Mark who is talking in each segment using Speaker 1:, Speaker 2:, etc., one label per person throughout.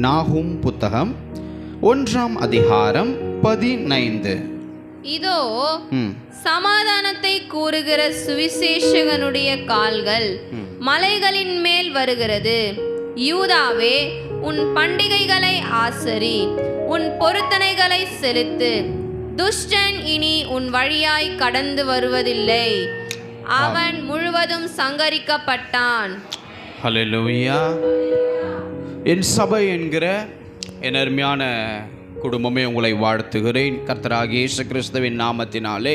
Speaker 1: நாகும் புத்தகம் 1ஆம் அதிகாரம் 15.
Speaker 2: இதோ சமாதானத்தை கூறுகிற சுவிசேஷகனுடைய கால்கள் மலைகளின் மேல் வருகிறது. யூதாவே, உன் பண்டிகைகளை ஆசரி, உன் பொருத்தனைகளை செலுத்து. துஷ்டன் இனி உன் வழியாய் கடந்து வருவதில்லை, அவன் முழுவதும் சங்கரிக்கப்பட்டான்.
Speaker 1: ஹல்லேலூயா. என் சபை என்கிற என் அருமையான குடும்பமே, உங்களை வாழ்த்துகிறேன் கர்த்தராகிய இயேசு கிறிஸ்துவின் நாமத்தினாலே.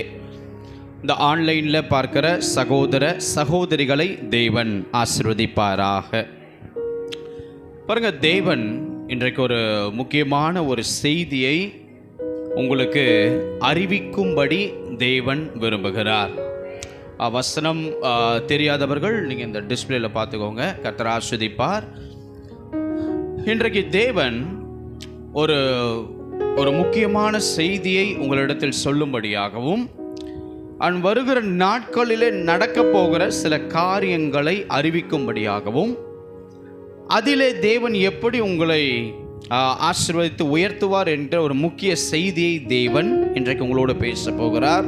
Speaker 1: இந்த ஆன்லைனில் பார்க்கிற சகோதர சகோதரிகளை தேவன் ஆசீர்வதிப்பாராக. பாருங்க, தேவன் இன்றைக்கு ஒரு முக்கியமான ஒரு செய்தியை உங்களுக்கு அறிவிக்கும்படி தேவன் விரும்புகிறார். வசனம் தெரியாதவர்கள் நீங்கள் இந்த டிஸ்பிளேல பார்த்துக்கோங்க. கர்த்தர் ஆசீர்வதிப்பார். இன்றைக்கு தேவன் ஒரு ஒரு முக்கியமான செய்தியை உங்களிடத்தில் சொல்லும்படியாகவும் வருகிற நாட்களிலே நடக்க போகிற சில காரியங்களை அறிவிக்கும்படியாகவும், அதிலே தேவன் எப்படி உங்களை ஆசீர்வதித்து உயர்த்துவார் என்ற ஒரு முக்கிய செய்தியை தேவன் இன்றைக்கு உங்களோடு பேச போகிறார்.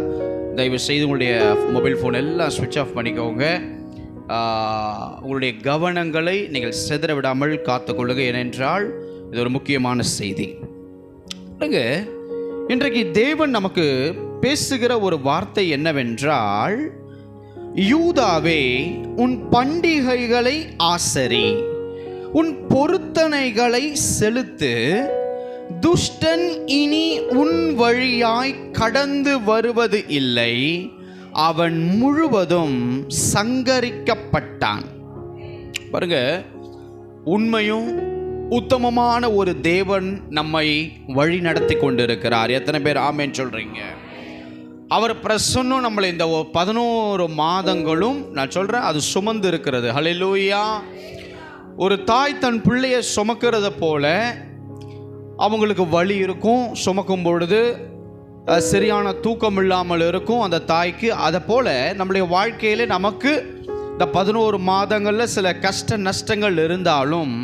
Speaker 1: தயவு செய்து உங்களுடைய மொபைல் ஃபோன் எல்லாம் ஸ்விட்ச் ஆஃப் பண்ணிக்கோங்க. உங்களுடைய கவனங்களை நீங்கள் சிதற விடாமல் காத்துக்கொள்ளுங்க. ஏனென்றால் இது ஒரு முக்கியமான செய்தி. இன்றைக்கு தேவன் நமக்கு பேசுகிற ஒரு வார்த்தை என்னவென்றால், யூதாவே, உன் பண்டிகைகளை ஆசரி, உன் பொருத்தனைகளை செலுத்து. துஷ்டன் இனி உன் வழியாய் கடந்து வருவது இல்லை, அவன் முழுவதும் சங்கரிக்கப்பட்டான். பாருங்க, உண்மையும் உத்தமமான ஒரு தேவன் நம்மை வழி நடத்தி கொண்டிருக்கிறார். எத்தனை பேர் ஆமென் சொல்றீங்க? அவர் பிரசன்னம் நம்மளை இந்த 11 மாதங்களும் நான் சொல்றேன் அது சுமந்து இருக்கிறது. ஹல்லேலூயா. ஒரு தாய் தன் பிள்ளையை சுமக்கிறத போல அவங்களுக்கு வலி இருக்கும். சுமக்கும் பொழுது சரியான தூக்கம் இல்லாமல் இருக்கும் அந்த தாய்க்கு. அதை போல நம்முடைய வாழ்க்கையில் நமக்கு இந்த 11 மாதங்களில் சில கஷ்ட நஷ்டங்கள் இருந்தாலும்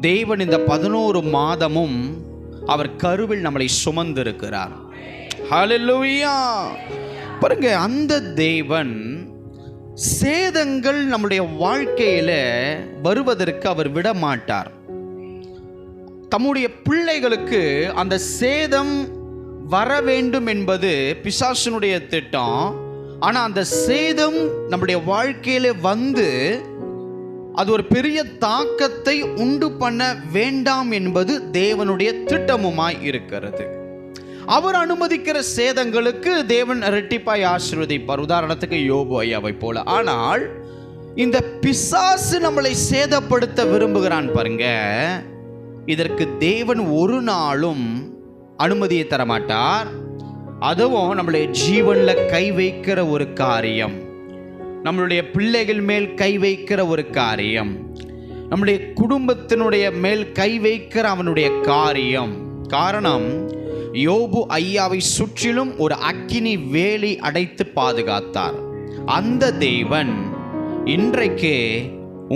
Speaker 1: தேவன் இந்த 11 மாதமும் அவர் கருவில் நம்மளை சுமந்திருக்கிறார். ஹல்லேலூயா. பாருங்க, அந்த தேவன் சேதங்கள் நம்முடைய வாழ்க்கையில வருவதற்கு அவர் விட மாட்டார். தம்முடைய பிள்ளைகளுக்கு அந்த சேதம் வர வேண்டும் என்பது பிசாசனுடைய திட்டம். ஆனால் அந்த சேதம் நம்முடைய வாழ்க்கையில வந்து அது ஒரு பெரிய தாக்கத்தை உண்டு பண்ண வேண்டாம் என்பது தேவனுடைய திட்டமுமாய் இருக்கிறது. அவர் அனுமதிக்கிற சேதங்களுக்கு தேவன் இரட்டிப்பாய் ஆசீர்வதிப்பார். உதாரணத்துக்கு யோபு ஐயாவை போல. ஆனால் இந்த பிசாசு நம்மளை சேதப்படுத்த விரும்புகிறான் பாருங்க, இதற்கு தேவன் ஒரு நாளும் அனுமதியை தரமாட்டார். அதுவும் நம்மளுடைய ஜீவன்ல கை வைக்கிற ஒரு காரியம், நம்மளுடைய பிள்ளைகள் மேல் கை வைக்கிற ஒரு காரியம், நம்முடைய குடும்பத்தினுடைய மேல் கை வைக்கிற அவனுடைய காரியம். காரணம், யோபு ஐயாவை சுற்றிலும் ஒரு அக்கினி வேலி அடைத்து பாதுகாத்தார். அந்த தேவன் இன்றைக்கு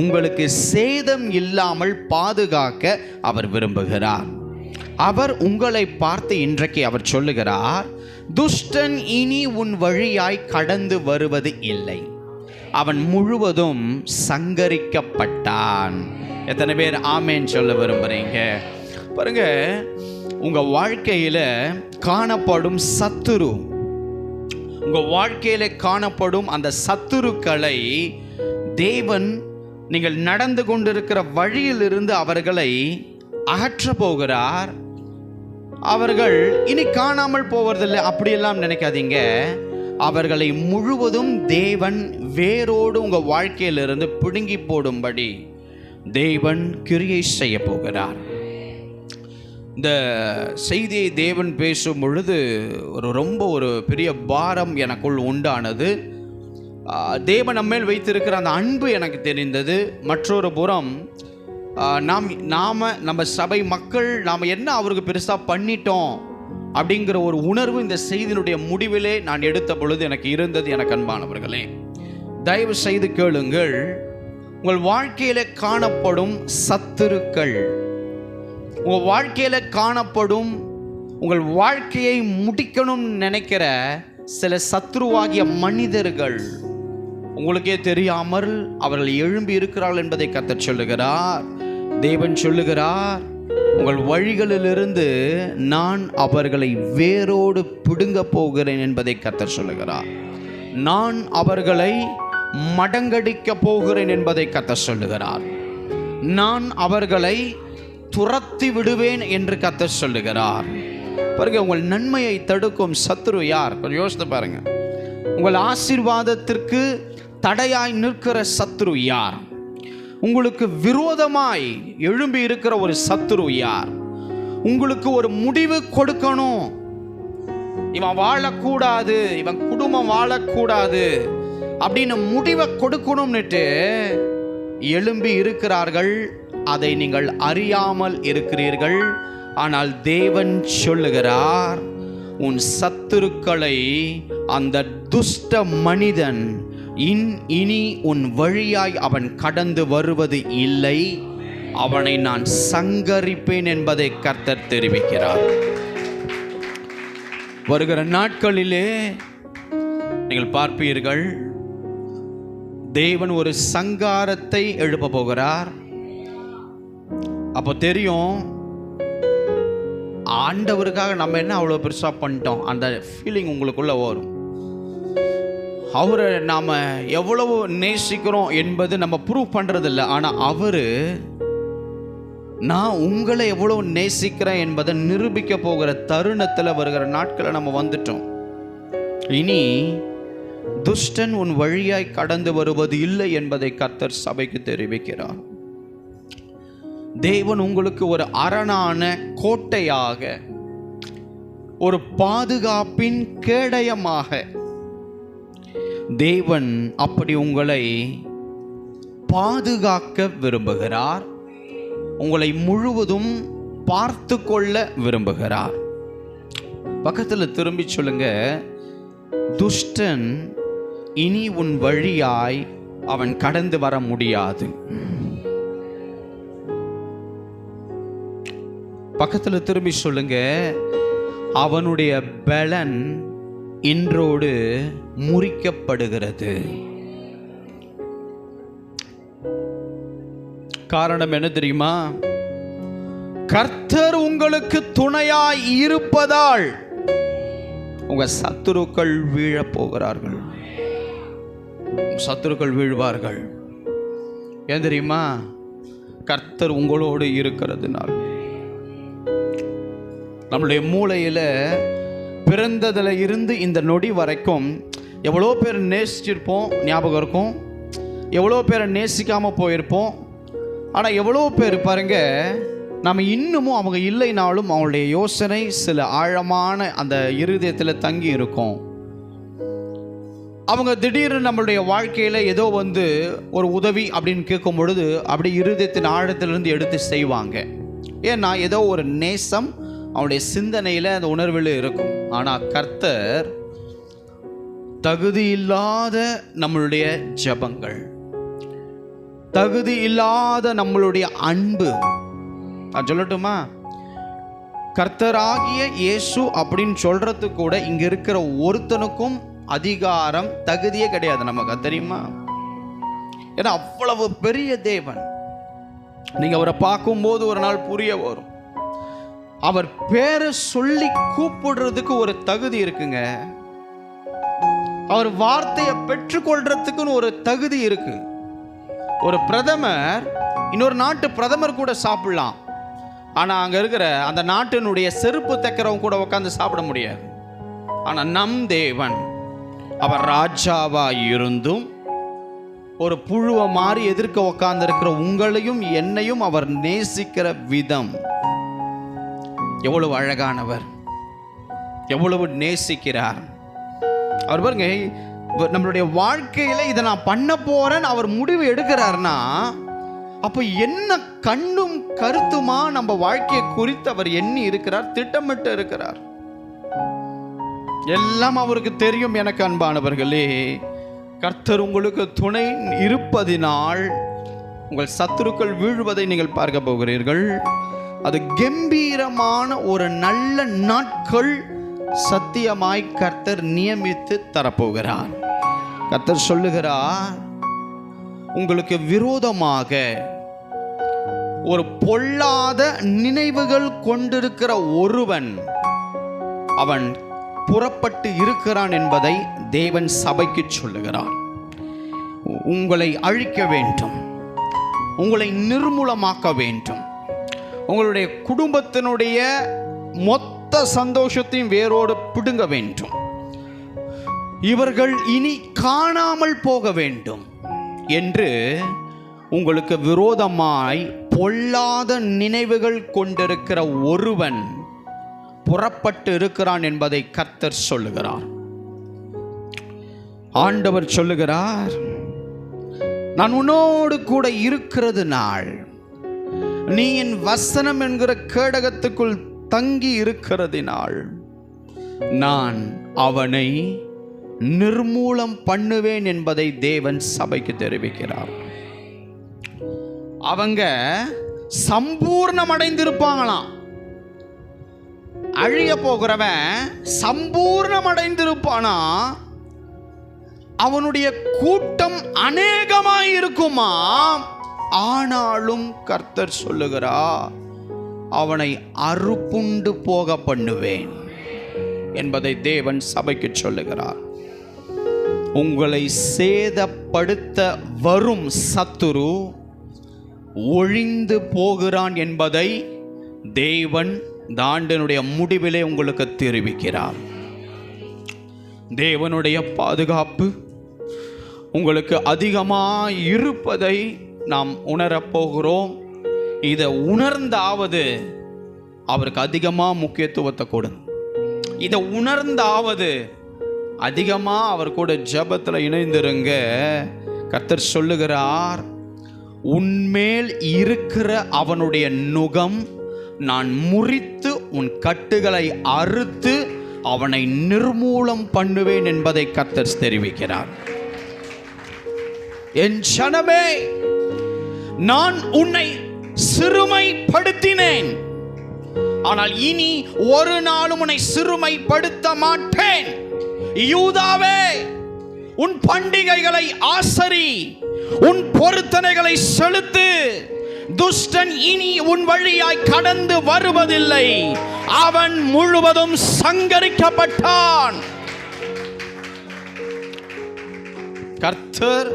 Speaker 1: உங்களுக்கு சேதம் இல்லாமல் பாதுகாக்க அவர் விரும்புகிறார். அவர் உங்களை பார்த்து இன்றைக்கு அவர் சொல்லுகிறார், துஷ்டன் இனி உன் வழியாய் கடந்து வருவது இல்லை, அவன் முழுவதும் சங்கரிக்கப்பட்டான். எத்தனை பேர் ஆமேன் சொல்ல விரும்புறீங்க? பாருங்க, உங்க வாழ்க்கையில காணப்படும் சத்துரு, உங்க வாழ்க்கையில காணப்படும் அந்த சத்துருக்களை தேவன் நீங்கள் நடந்து கொண்டிருக்கிற வழியிலிருந்து அவர்களை அகற்ற போகிறார். அவர்கள் இனி காணாமல் போவதில்லை அப்படியெல்லாம் நினைக்காதீங்க. அவர்களை முழுவதும் தேவன் வேரோடு உங்க வாழ்க்கையிலிருந்து பிடுங்கி போடும்படி தேவன் கிரியை செய்ய போகிறார். இந்த செய்தியை தேவன் பேசும் பொழுது ரொம்ப ஒரு பெரிய பாரம் எனக்குள் உண்டானது. தேவன் நம்மேல் வைத்திருக்கிற அந்த அன்பு எனக்கு தெரிந்தது. மற்றொரு புறம் நம்ம சபை மக்கள் நாம் என்ன அவருக்கு பெருசாக பண்ணிட்டோம் அப்படிங்கிற ஒரு உணர்வு இந்த செய்தியினுடைய முடிவிலே நான் எடுத்த பொழுது எனக்கு இருந்தது. எனக்கு அன்பானவர்களே, தயவு செய்து கேளுங்கள். உங்கள் வாழ்க்கையில காணப்படும் சத்துருக்கள், உங்கள் வாழ்க்கையில் காணப்படும், உங்கள் வாழ்க்கையை முடிக்கணும்னு நினைக்கிற சில சத்ருவாகிய மனிதர்கள் உங்களுக்கே தெரியாமல் அவர்கள் எழும்பி இருக்கிறார்கள் என்பதை கர்த்தர் சொல்லுகிறார். தேவன் சொல்லுகிறார், உங்கள் வழிகளிலிருந்து நான் அவர்களை வேரோடு பிடுங்க போகிறேன் என்பதை கர்த்தர் சொல்லுகிறார். நான் அவர்களை மடங்கடிக்க போகிறேன் என்பதை கர்த்தர் சொல்லுகிறார். நான் அவர்களை துரத்தி விடுவேன் என்று கர்த்தர் சொல்லுகிறார். பாருங்க, உங்கள் நன்மையை தடுக்கும் சத்துரு யார்? கொஞ்சம் யோசித்து பாருங்க. உங்கள் ஆசீர்வாதத்திற்கு தடையாய் நிற்கிற சத்துரு யார்? உங்களுக்கு விரோதமாய் எழும்பி இருக்கிற ஒரு சத்துரு யார்? உங்களுக்கு ஒரு முடிவு கொடுக்கணும், இவன் வாழக்கூடாது, இவன் குடும்பம் வாழக்கூடாது அப்படின்னு முடிவை கொடுக்கணும்னுட்டு எழும்பி இருக்கிறார்கள். அதை நீங்கள் அறியாமல் இருக்கிறீர்கள். ஆனால் தேவன் சொல்லுகிறார், உன் சத்துருக்களை அந்த துஷ்ட மனிதன் இனி உன் வழியாய் அவன் கடந்து வருவது இல்லை, அவனை நான் சங்கரிப்பேன் என்பதை கர்த்தர் தெரிவிக்கிறார். வருகிற நாட்களிலே நீங்கள் பார்ப்பீர்கள், தேவன் ஒரு சங்காரத்தை எழுப்ப போகிறார். அப்போ தெரியும், ஆண்டவருக்காக நம்ம என்ன அவ்வளோ பெருசாக பண்ணிட்டோம் அந்த ஃபீலிங் உங்களுக்குள்ள வரும். அவரை நாம் எவ்வளவு நேசிக்கிறோம் என்பது நம்ம ப்ரூவ் பண்ணுறதில்ல. ஆனால் அவர், நான் உங்களை எவ்வளவு நேசிக்கிறேன் என்பதை நிரூபிக்க போகிற தருணத்தில் வருகிற நாட்களை நம்ம வந்துட்டோம். இனி துஷ்டன் உன் வழியாய் கடந்து வருவது இல்லை என்பதை கர்த்தர் சபைக்கு தெரிவிக்கிறார். தேவன் உங்களுக்கு ஒரு அரணான கோட்டையாக, ஒரு பாதுகாப்பின் கேடயமாக தேவன் அப்படி உங்களை பாதுகாக்க விரும்புகிறார். உங்களை முழுவதும் பார்த்து கொள்ள விரும்புகிறார். பக்கத்தில் திரும்பி சொல்லுங்க, துஷ்டன் இனி உன் வழியாய் அவன் கடந்து வர முடியாது. பக்கத்தில் திரும்பி சொல்லுங்க, அவனுடைய பலன் இன்றோடு முறிக்கப்படுகிறது. காரணம் என்ன தெரியுமா? கர்த்தர் உங்களுக்கு துணையாய் இருப்பதால் உங்க சத்துருக்கள் வீழப் போகிறார்கள். சத்துருக்கள் வீழ்வார்கள். ஏன் தெரியுமா? கர்த்தர் உங்களோடு இருக்கிறதுனால். நம்முடைய மூளையில் பிறந்ததில் இருந்து இந்த நொடி வரைக்கும் எவ்வளோ பேர் நேசிச்சிருப்போம், ஞாபகம் இருக்கும். எவ்வளோ பேரை நேசிக்காமல் போயிருப்போம். ஆனால் எவ்வளோ பேர் பாருங்க, நம்ம இன்னமும் அவங்க இல்லைனாலும் அவங்களுடைய யோசனை சில ஆழமான அந்த இருதயத்தில் தங்கி இருக்கும். அவங்க திடீர்னு நம்மளுடைய வாழ்க்கையில் ஏதோ ஒரு உதவி அப்படின்னு கேட்கும் பொழுது அப்படி இருதயத்தின் ஆழத்திலிருந்து எடுத்து செய்வாங்க. ஏன்னா ஏதோ ஒரு நேசம் அவனுடைய சிந்தனையில் அந்த உணர்வில் இருக்கும். ஆனால் கர்த்தர் தகுதி இல்லாத நம்மளுடைய ஜெபங்கள், தகுதி இல்லாத நம்மளுடைய அன்பு, நான் சொல்லட்டுமா, கர்த்தராகிய இயேசு அப்படின்னு சொல்றது கூட இங்க இருக்கிற ஒருத்தனுக்கும் அதிகாரம் தகுதியே கிடையாது. நமக்கு தெரியுமா? ஏன்னா அவ்வளவு பெரிய தேவன். நீங்க அவரை பார்க்கும்போது ஒரு நாள் புரிய வரும், அவர் பேரை சொல்லி கூப்பிடுறதுக்கு ஒரு தகுதி இருக்குங்க. அவர் வார்த்தையை பெற்றுக்கொள்றதுக்குன்னு ஒரு தகுதி இருக்கு. ஒரு பிரதமர் இன்னொரு நாட்டு பிரதமர் கூட சாப்பிடலாம். ஆனா அங்க இருக்கிற அந்த நாட்டினுடைய செருப்பு தைக்கிறவங்க கூட உட்காந்து சாப்பிட முடியாது. ஆனா நம் தேவன், அவர் ராஜாவா இருந்தும் ஒரு புழுவை மாறி எதிர்க்க உட்கார்ந்து இருக்கிற உங்களையும் என்னையும் அவர் நேசிக்கிற விதம் எவ்வளவு அழகானவர், எவ்வளவு நேசிக்கிறார். அவர் பாருங்க, நம்மளுடைய வாழ்க்கையில இதை நான் பண்ண போறேன் அவர் முடிவு எடுக்கிறார்னா, அப்போ என்ன கண்ணும் கருத்துமா நம்ம வாழ்க்கையை குறித்து அவர் எண்ணி இருக்கிறார், திட்டமிட்டு இருக்கிறார். எல்லாம் அவருக்கு தெரியும். எனக்கு அன்பானவர்களே, கர்த்தர் உங்களுக்கு துணை இருப்பதினால் உங்கள் சத்துருக்கள் வீழ்வதை நீங்கள் பார்க்க போகிறீர்கள். அது கம்பீரமான ஒரு நல்ல நாட்கள் சத்தியமாய் கர்த்தர் நியமித்து தரப்போகிறார். கர்த்தர் சொல்லுகிறார், உங்களுக்கு விரோதமாக ஒரு பொல்லாத நினைவுகள் கொண்டிருக்கிற ஒருவன் அவன் புறப்பட்டு இருக்கிறான் என்பதை தேவன் சபைக்கு சொல்லுகிறார். உங்களை அழிக்க வேண்டும், உங்களை நிர்மூலமாக்க வேண்டும், உங்களுடைய குடும்பத்தினுடைய மொத்த சந்தோஷத்தையும் வேரோடு பிடுங்க வேண்டும், இவர்கள் இனி காணாமல் போக வேண்டும் என்று உங்களுக்கு விரோதமாய் பொல்லாத நினைவுகள் கொண்டிருக்கிற ஒருவன் புறப்பட்டு இருக்கிறான் என்பதை கர்த்தர் சொல்லுகிறார். ஆண்டவர் சொல்லுகிறார், நான் உன்னோடு கூட இருக்கிறது நாள், நீ என் வசனம் என்கிற கேடகத்துக்குள் தங்கி இருக்கிறதினால் நான் அவனை நிர்மூலம் பண்ணுவேன் என்பதை தேவன் சபைக்கு தெரிவிக்கிறார். அவங்க சம்பூர்ணம் அடைந்திருப்பாங்களாம். அழிய போகிறவன் சம்பூர்ணம் அடைந்திருப்பானா, அவனுடைய கூட்டம் அநேகமாய் இருக்குமா. ஆனாலும் கர்த்தர் சொல்லுகிறார், அவனை அறுப்புண்டு போக பண்ணுவேன் என்பதை தேவன் சபைக்கு சொல்லுகிறார். உங்களை சேதப்படுத்த வரும் சத்துரு ஒழிந்து போகிறான் என்பதை தேவன் ஆண்டினுடைய முடிவிலே உங்களுக்கு தெரிவிக்கிறார். தேவனுடைய பாதுகாப்பு உங்களுக்கு அதிகமாக இருப்பதை நாம் உணரப்போகிறோம். இதை உணர்ந்தாவது அவருக்கு அதிகமாக முக்கியத்துவத்தை கொடுங்க. இதை உணர்ந்தாவது அதிகமாக அவர் கூட ஜெபத்தில் இணைந்திருங்க. கர்த்தர் சொல்லுகிறார், உன்மேல் இருக்கிற அவனுடைய நுகம் நான் முறித்து உன் கட்டுகளை அறுத்து அவனை நிர்மூலம் பண்ணுவேன் என்பதை கர்த்தர் தெரிவிக்கிறார். என் ஜனமே, நான் உன்னை சிறுமைப்படுத்தினேன், ஆனால் இனி ஒரு நாளும் உன்னை சிறுமைப்படுத்த மாட்டேன். யூதாவே, உன் பண்டிகைகளை ஆசரி, உன் பொருத்தனைகளை செலுத்து. துஷ்டன் இனி உன் வழியாய் கடந்து வருவதில்லை, அவன் முழுவதும் சங்கரிக்கப்பட்டான். கர்த்தர்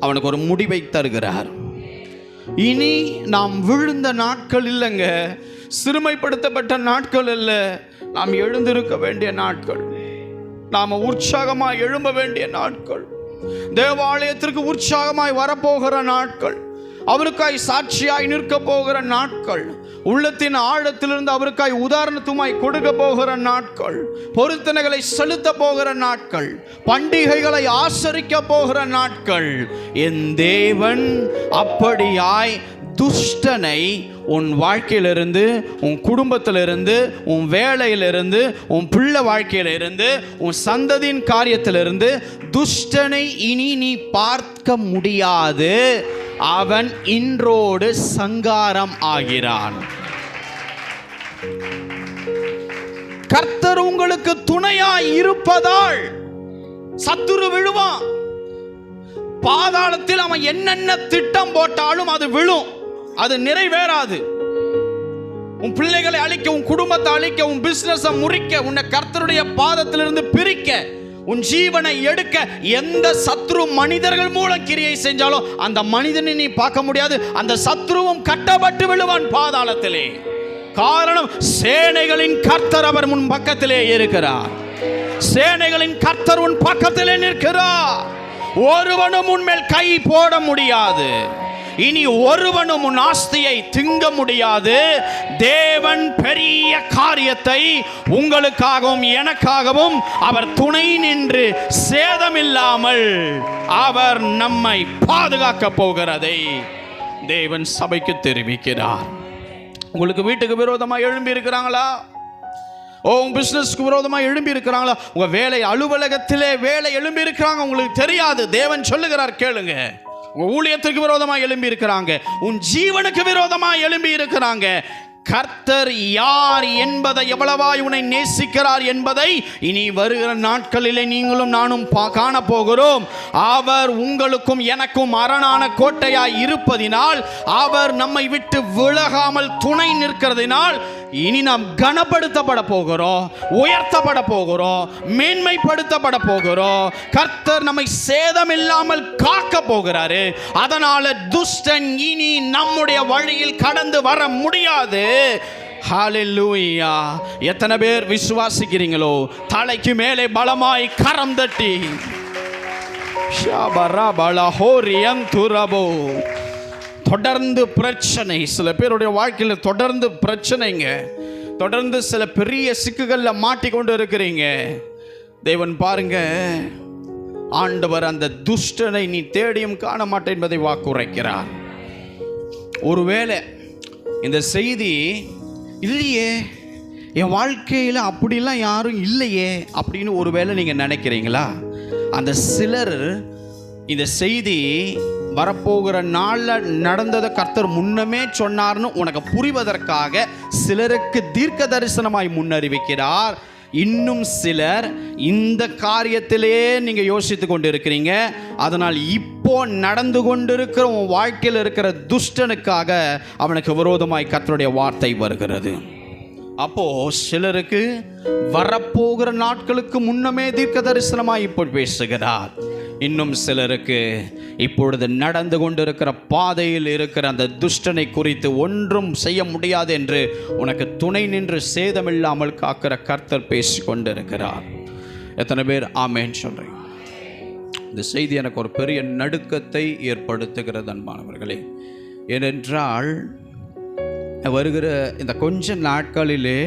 Speaker 1: அவனுக்கு ஒரு முடிவை தருகிறார். இனி நாம் விழுந்த நாட்கள் இல்லைங்க, சிறுமைப்படுத்தப்பட்ட நாட்கள் அல்ல, நாம் எழுந்திருக்க வேண்டிய நாட்கள், நாம உற்சாகமாய் எழும்ப வேண்டிய நாட்கள், தேவாலயத்திற்கு உற்சாகமாய் வரப்போகிற நாட்கள், அவருக்காய் சாட்சியாய் நிற்க போகிற நாட்கள், உள்ளத்தின் ஆழத்திலிருந்து அவருக்காய் உதாரணத்துமாய் கொடுக்க போகிற நாட்கள், பொருத்தனைகளை செலுத்த போகிற நாட்கள், பண்டிகைகளை ஆசரிக்க போகிற நாட்கள். என் தேவன் அப்படியாய் துஷ்டனை உன் வாழ்க்கையிலிருந்து, உன் குடும்பத்திலிருந்து, உன் வேலையிலிருந்து, உன் பிள்ளை வாழ்க்கையிலிருந்து, உன் சந்ததியின் காரியத்திலிருந்து துஷ்டனை இனி நீ பார்க்க முடியாது. அவன் இன்றோடு சங்காரம் ஆகிறான். கர்த்தர் உங்களுக்கு துணையாய் இருப்பதால் சத்துரு விழுவான். பாதாளத்தில் அவன் என்னென்ன திட்டம் போட்டாலும் அது விழும், அது நிறைவேறாது. உன் பிள்ளைகளை அழிக்க, உன் குடும்பத்தை அழிக்க, உன் பிசினஸை முறிக்க, உன்னை கர்த்தருடைய பாதத்திலிருந்து பிரிக்க, உன் ஜீவனை எடுக்க எந்த சத்ரு மனிதர்கள் மூலம் கிரியை செஞ்சாலும் அந்த மனிதனை நீ பார்க்க முடியாது. அந்த சத்ருவும் கட்டப்பட்டு விழுவான் பாதாளத்திலே. காரணம், சேனைகளின் கர்த்தர் அவர் முன் பக்கத்திலே இருக்கிறார். சேனைகளின் கர்த்தர் உன் பக்கத்திலே நிற்கிறார். ஒருவனும் உன்மேல் கை போட முடியாது. இனி ஒருவனும் உன் ஆஸ்தியை திங்க முடியாது. தேவன் பெரிய காரியத்தை உங்களுக்காகவும் எனக்காகவும் அவர் துணை நின்று சேதமில்லாமல் அவர் நம்மை பாதுகாக்க போகிறதை தேவன் சபைக்கு தெரிவிக்கிறார். உங்களுக்கு வீட்டுக்கு விரோதமாக எழும்பி இருக்கிறாங்களா? உங்க பிசினஸ்க்கு விரோதமாக எழும்பி இருக்கிறாங்களா? உங்க வேலை அலுவலகத்திலே வேலை எழும்பி இருக்கிறாங்க, உங்களுக்கு தெரியாது. தேவன் சொல்லுகிறார், கேளுங்க. உன் ஊழியத்திற்கு விரோதமாக எழும்பி இருக்கிறாங்க, உன் ஜீவனுக்கு விரோதமாக எழும்பி இருக்கிறாங்க. கர்த்தர் யார் என்பதை, எவ்வளவாய் உன்னை நேசிக்கிறார் என்பதை இனி வருகிற நாட்களிலே நீங்களும் நானும் காண போகிறோம். அவர் உங்களுக்கும் எனக்கும் அரணான கோட்டையாய் இருப்பதினால், அவர் நம்மை விட்டு விலகாமல் துணை நிற்கிறதினால் இனி நாம் கனப்படுத்தப்பட போகிறோம், உயர்த்தப்பட போகிறோம், மேன்மைப்படுத்தப்பட போகிறோம். கர்த்தர் நம்மை சேதமில்லாமல் காக்க போகிறாரு. அதனால துஷ்டன் இனி நம்முடைய வழியில் கடந்து வர முடியாது. ஹல்லேலூயா! எத்தனை பேர் விசுவாசிக்கிறீங்களோ தலைக்கு மேலே பலமாய் கரம் தட்டி தொடர்ந்து பிரச்சனை, சில பேருடைய வாழ்க்கையில் தொடர்ந்து பிரச்சனைங்க, தொடர்ந்து சில பெரிய சிக்குகளில் மாட்டிக்கொண்டு இருக்கிறீங்க. தேவன் பாருங்க, ஆண்டவர் அந்த துஷ்டனை நீ தேடியும் காண மாட்டேன் என்பதை வாக்குரைக்கிறார். ஒருவேளை இந்த செய்தி இல்லையே, என் வாழ்க்கையில் அப்படிலாம் யாரும் இல்லையே அப்படின்னு ஒருவேளை நீங்கள் நினைக்கிறீங்களா? அந்த சிலர் இந்த செய்தி வரப்போகிற நாளில் நடந்ததை கர்த்தர் முன்னமே சொன்னார்னு உனக்கு புரிவதற்காக சிலருக்கு தீர்க்க தரிசனமாய் முன்னறிவிக்கிறார். இன்னும் சிலர் இந்த காரியத்திலே நீங்கள் யோசித்து கொண்டு இருக்கிறீங்க. அதனால் இப்போ நடந்து கொண்டிருக்கிற உன் வாழ்க்கையில் இருக்கிற துஷ்டனுக்காக அவனுக்கு விரோதமாய் கர்த்தருடைய வார்த்தை வருகிறது. அப்போ சிலருக்கு வரப்போகிற நாட்களுக்கு முன்னமே தீர்க்க தரிசனமாய் இப்போ பேசுகிறார். இன்னும் சிலருக்கு இப்பொழுது நடந்து கொண்டிருக்கிற பாதையில் இருக்கிற அந்த துஷ்டனை குறித்து ஒன்றும் செய்ய முடியாது என்று உனக்கு துணை நின்று சேதமில்லாமல் காக்கிற கர்த்தர் பேசி கொண்டிருக்கிறார். எத்தனை பேர் ஆமேன் சொல்றீங்க? இந்த செய்தி எனக்கு ஒரு பெரிய நடுக்கத்தை ஏற்படுத்துகிறது அன்பானவர்களே. ஏனென்றால் வருகிற இந்த கொஞ்ச நாட்களிலே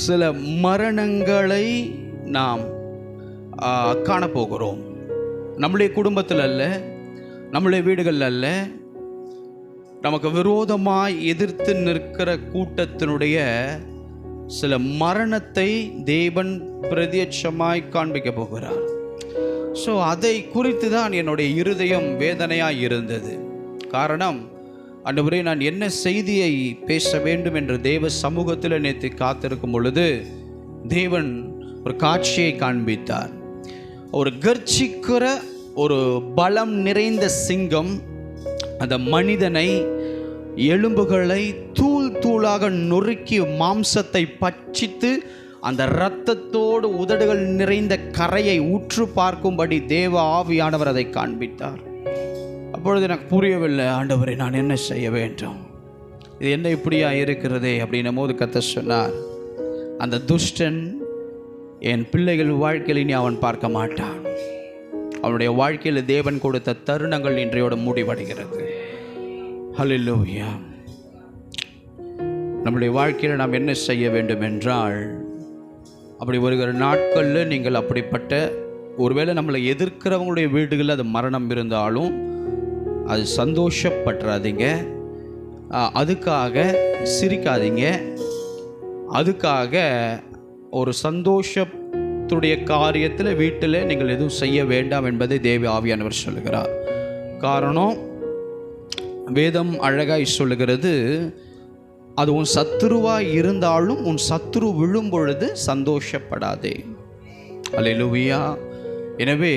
Speaker 1: சில மரணங்களை நாம் காணப்போகிறோம். நம்முடைய குடும்பத்தில் அல்ல, நம்முடைய வீடுகளில் அல்ல, நமக்கு விரோதமாய் எதிர்த்து நிற்கிற கூட்டத்தினுடைய சில மரணத்தை தேவன் பிரத்யட்சமாய் காண்பிக்க போகிறார். ஸோ அதை குறித்து தான் என்னுடைய இருதயம் வேதனையாக இருந்தது. காரணம், ஆண்டவரே, நான் என்ன செய்தியை பேச வேண்டும் என்று தேவ சமூகத்தில் நேற்று காத்திருக்கும் பொழுது தேவன் ஒரு காட்சியை காண்பித்தார். ஒரு கர்ச்சிக்கிற ஒரு பலம் நிறைந்த சிங்கம் அந்த மனிதனை எலும்புகளை தூள் தூளாக நொறுக்கி மாம்சத்தை பட்சித்து அந்த இரத்தத்தோடு உதடுகள் நிறைந்த கரையை உற்று பார்க்கும்படி தேவ ஆவியானவர் அதை காண்பித்தார். அப்பொழுது எனக்கு புரியவில்லை, ஆண்டவரே நான் என்ன செய்ய வேண்டும், இது என்ன இப்படியா இருக்கிறதே அப்படின்னும் போது கர்த்தர் சொன்னார், அந்த துஷ்டன் என் பிள்ளைகள் வாழ்க்கையில் இனி அவன் பார்க்க மாட்டான். அவனுடைய வாழ்க்கையில் தேவன் கொடுத்த தருணங்கள் இன்றையோடு முடிவடைகிறது. ஹல்லேலூயா! நம்முடைய வாழ்க்கையில் நாம் என்ன செய்ய வேண்டும் என்றால், அப்படி வருகிற நாட்களில் நீங்கள் அப்படிப்பட்ட ஒருவேளை நம்மளை எதிர்க்கிறவங்களுடைய வீடுகளில் அது மரணம் இருந்தாலும் அது சந்தோஷப்பட்டுறாதீங்க, அதுக்காக சிரிக்காதீங்க, அதுக்காக ஒரு சந்தோஷத்துடைய காரியத்தில் வீட்டில் நீங்கள் எதுவும் செய்ய வேண்டாம் என்பதை தேவ ஆவியானவர் சொல்லுகிறார். காரணம், வேதம் அழகாய் சொல்லுகிறது, அது உன் சத்துருவாய் இருந்தாலும் உன் சத்துரு விழும் பொழுது சந்தோஷப்படாதே. அல்லேலூயா! எனவே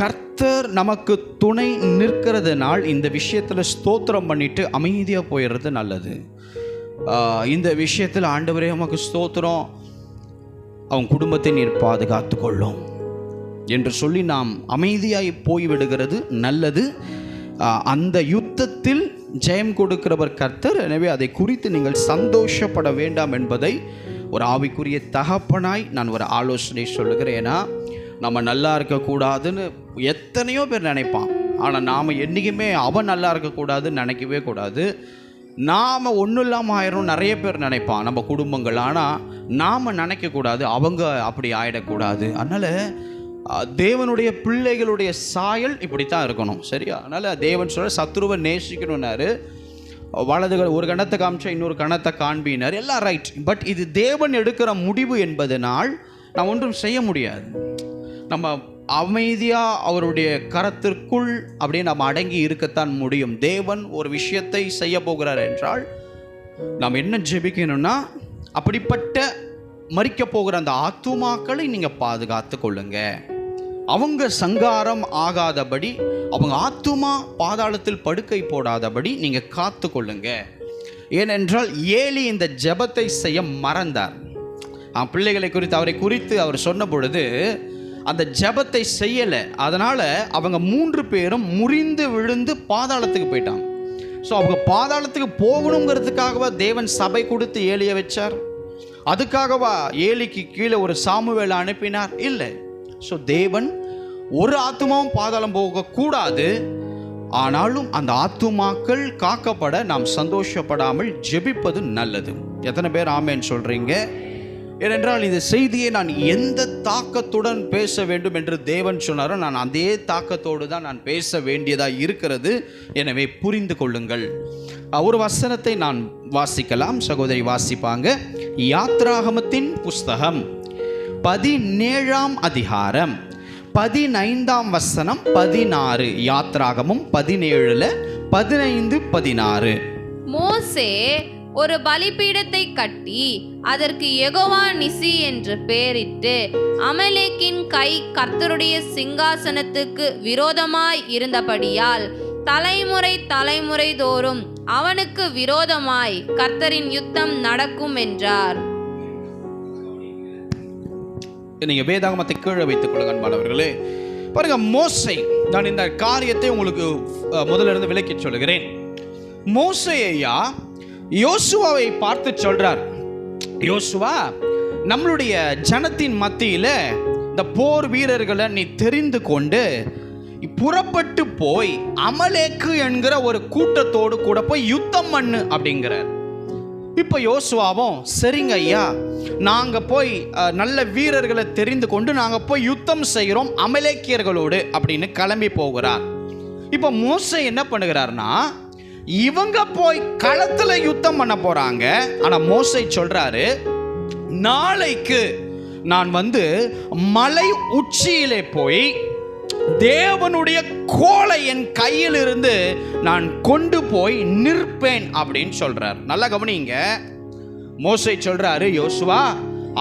Speaker 1: கர்த்தர் நமக்கு துணை நிற்கிறதுனால் இந்த விஷயத்தில் ஸ்தோத்திரம் பண்ணிட்டு அமைதியாக போயிடுறது நல்லது. இந்த விஷயத்தில் ஆண்டவரே நமக்கு ஸ்தோத்திரம், அவன் குடும்பத்தை நீர் பாதுகாத்து கொள்ளும் என்று சொல்லி நாம் அமைதியாய் போய்விடுகிறது நல்லது. அந்த யுத்தத்தில் ஜெயம் கொடுக்கிறவர் கர்த்தர். எனவே அதை குறித்து நீங்கள் சந்தோஷப்பட வேண்டாம் என்பதை ஒரு ஆவிக்குரிய தகப்பனாய் நான் ஒரு ஆலோசனை சொல்லுகிறேன். ஏன்னா நம்ம நல்லா இருக்கக்கூடாதுன்னு எத்தனையோ பேர் நினைப்பான். ஆனால் நாம் என்றைக்குமே அவன் நல்லா இருக்கக்கூடாதுன்னு நினைக்கவே கூடாது. நாம் ஒன்றும் இல்லாமல் ஆயிரும் நிறைய பேர் நினைப்பான் நம்ம குடும்பங்கள். ஆனால் நாம் நினைக்கக்கூடாது அவங்க அப்படி ஆகிடக்கூடாது. அதனால் தேவனுடைய பிள்ளைகளுடைய சாயல் இப்படித்தான் இருக்கணும், சரியா? அதனால் தேவன் சொல்ல சத்ருவை நேசிக்கணும்னாரு, வலதுகள் ஒரு கணத்தை காமிச்சா இன்னொரு கணத்தை காண்பினார், எல்லாம் ரைட். பட் இது தேவன் எடுக்கிற முடிவு என்பதனால் நாம் ஒன்றும் செய்ய முடியாது. நம்ம அமைதியாக அவருடைய கரத்திற்குள் அப்படியே நாம் அடங்கி இருக்கத்தான் முடியும். தேவன் ஒரு விஷயத்தை செய்ய போகிறார் என்றால் நாம் என்ன ஜெபிக்கணும்னா, அப்படிப்பட்ட மரிக்க போகிற அந்த ஆத்துமாக்களை நீங்கள் பாதுகாத்து கொள்ளுங்க. அவங்க சங்காரம் ஆகாதபடி, அவங்க ஆத்துமா பாதாளத்தில் படுக்கை போடாதபடி நீங்கள் காத்து கொள்ளுங்க. ஏனென்றால் ஏலி இந்த ஜெபத்தை செய்ய மறந்தார். பிள்ளைகளை குறித்து அவரை குறித்து அவர் சொன்ன பொழுது அந்த ஜெபத்தை செய்யலை. அதனால் அவங்க 3 பேரும் முறிந்து விழுந்து பாதாளத்துக்கு போயிட்டாங்க. ஸோ அவங்க பாதாளத்துக்கு போகணுங்கிறதுக்காகவா தேவன் சபை கொடுத்து ஏலியை வச்சார்? அதுக்காகவா ஏலிக்கு கீழே ஒரு சாமுவேலை அனுப்பினார்? இல்லை. ஸோ தேவன் ஒரு ஆத்துமாவும் பாதாளம் போகக்கூடாது, ஆனாலும் அந்த ஆத்துமாக்கள் காக்கப்பட நாம் சந்தோஷப்படாமல் ஜெபிப்பது நல்லது. எத்தனை பேர் ஆமேன்னு சொல்கிறீங்க? ஏனென்றால் இந்த செய்தியை நான் எந்த தாக்கத்துடன் பேச வேண்டும் என்று தேவன் சொன்னாரோ நான் அதே தாக்கத்தோடு தான் நான் பேச வேண்டியதாக இருக்கிறது. எனவே புரிந்து கொள்ளுங்கள். ஒரு வசனத்தை நான் வாசிக்கலாம். சகோதரி வாசிப்பாங்க. யாத்ராகமத்தின் புஸ்தகம் 17ஆம் அதிகாரம் 15ஆம் வசனம் 16. யாத்ராகமும் 17ல் 15, 16.
Speaker 2: மோசே ஒரு பலிபீடத்தை கட்டி அதற்கு யெகோவா நிசி என்று பெயரிட்டு, அமலேக்கின் கை கர்த்தருடைய சிங்காசனத்துக்கு விரோதமாய் இருந்தபடியால் தலைமுறை தலைமுறை தோறும் அவனுக்கு விரோதமாய் கர்த்தரின் யுத்தம் நடக்கும் என்றார்.
Speaker 1: நீங்க வேதாகமத்தை கீழே வைத்துக் கொள்ளுங்க அன்பானவர்களே. பாருங்க, மோசே, நான் இந்த காரியத்தை உங்களுக்கு முதல்ல இருந்து விளக்கி சொல்லுகிறேன். மோசே ஐயா யோசுவாவை பார்த்து சொல்றார், யோசுவா, நம்மளுடைய ஜனத்தின் மத்தியில இந்த போர் வீரர்களை நீ தெரிந்து கொண்டு புறப்பட்டு போய் அமலேக்கு என்கிற ஒரு கூட்டத்தோடு கூட போய் யுத்தம் பண்ணு அப்படிங்கிறார். இப்போ யோசுவாவும் சரிங்க ஐயா, நாங்கள் போய் நல்ல வீரர்களை தெரிந்து கொண்டு நாங்கள் போய் யுத்தம் செய்கிறோம் அமலேக்கியர்களோடு அப்படின்னு கிளம்பி போகிறார். இப்போ மோசே என்ன பண்ணுகிறார்னா, இவங்க போய் களத்தில் யுத்தம் பண்ண போறாங்க. ஆனால் மோசே சொல்றாரு, நாளைக்கு நான் மலை உச்சியிலே போய் தேவனுடைய கோலை என் கையில் இருந்து நான் கொண்டு போய் நிற்பேன் அப்படின்னு சொல்றார். நல்லா கவனிங்க. மோசே சொல்றாரு, யோசுவா,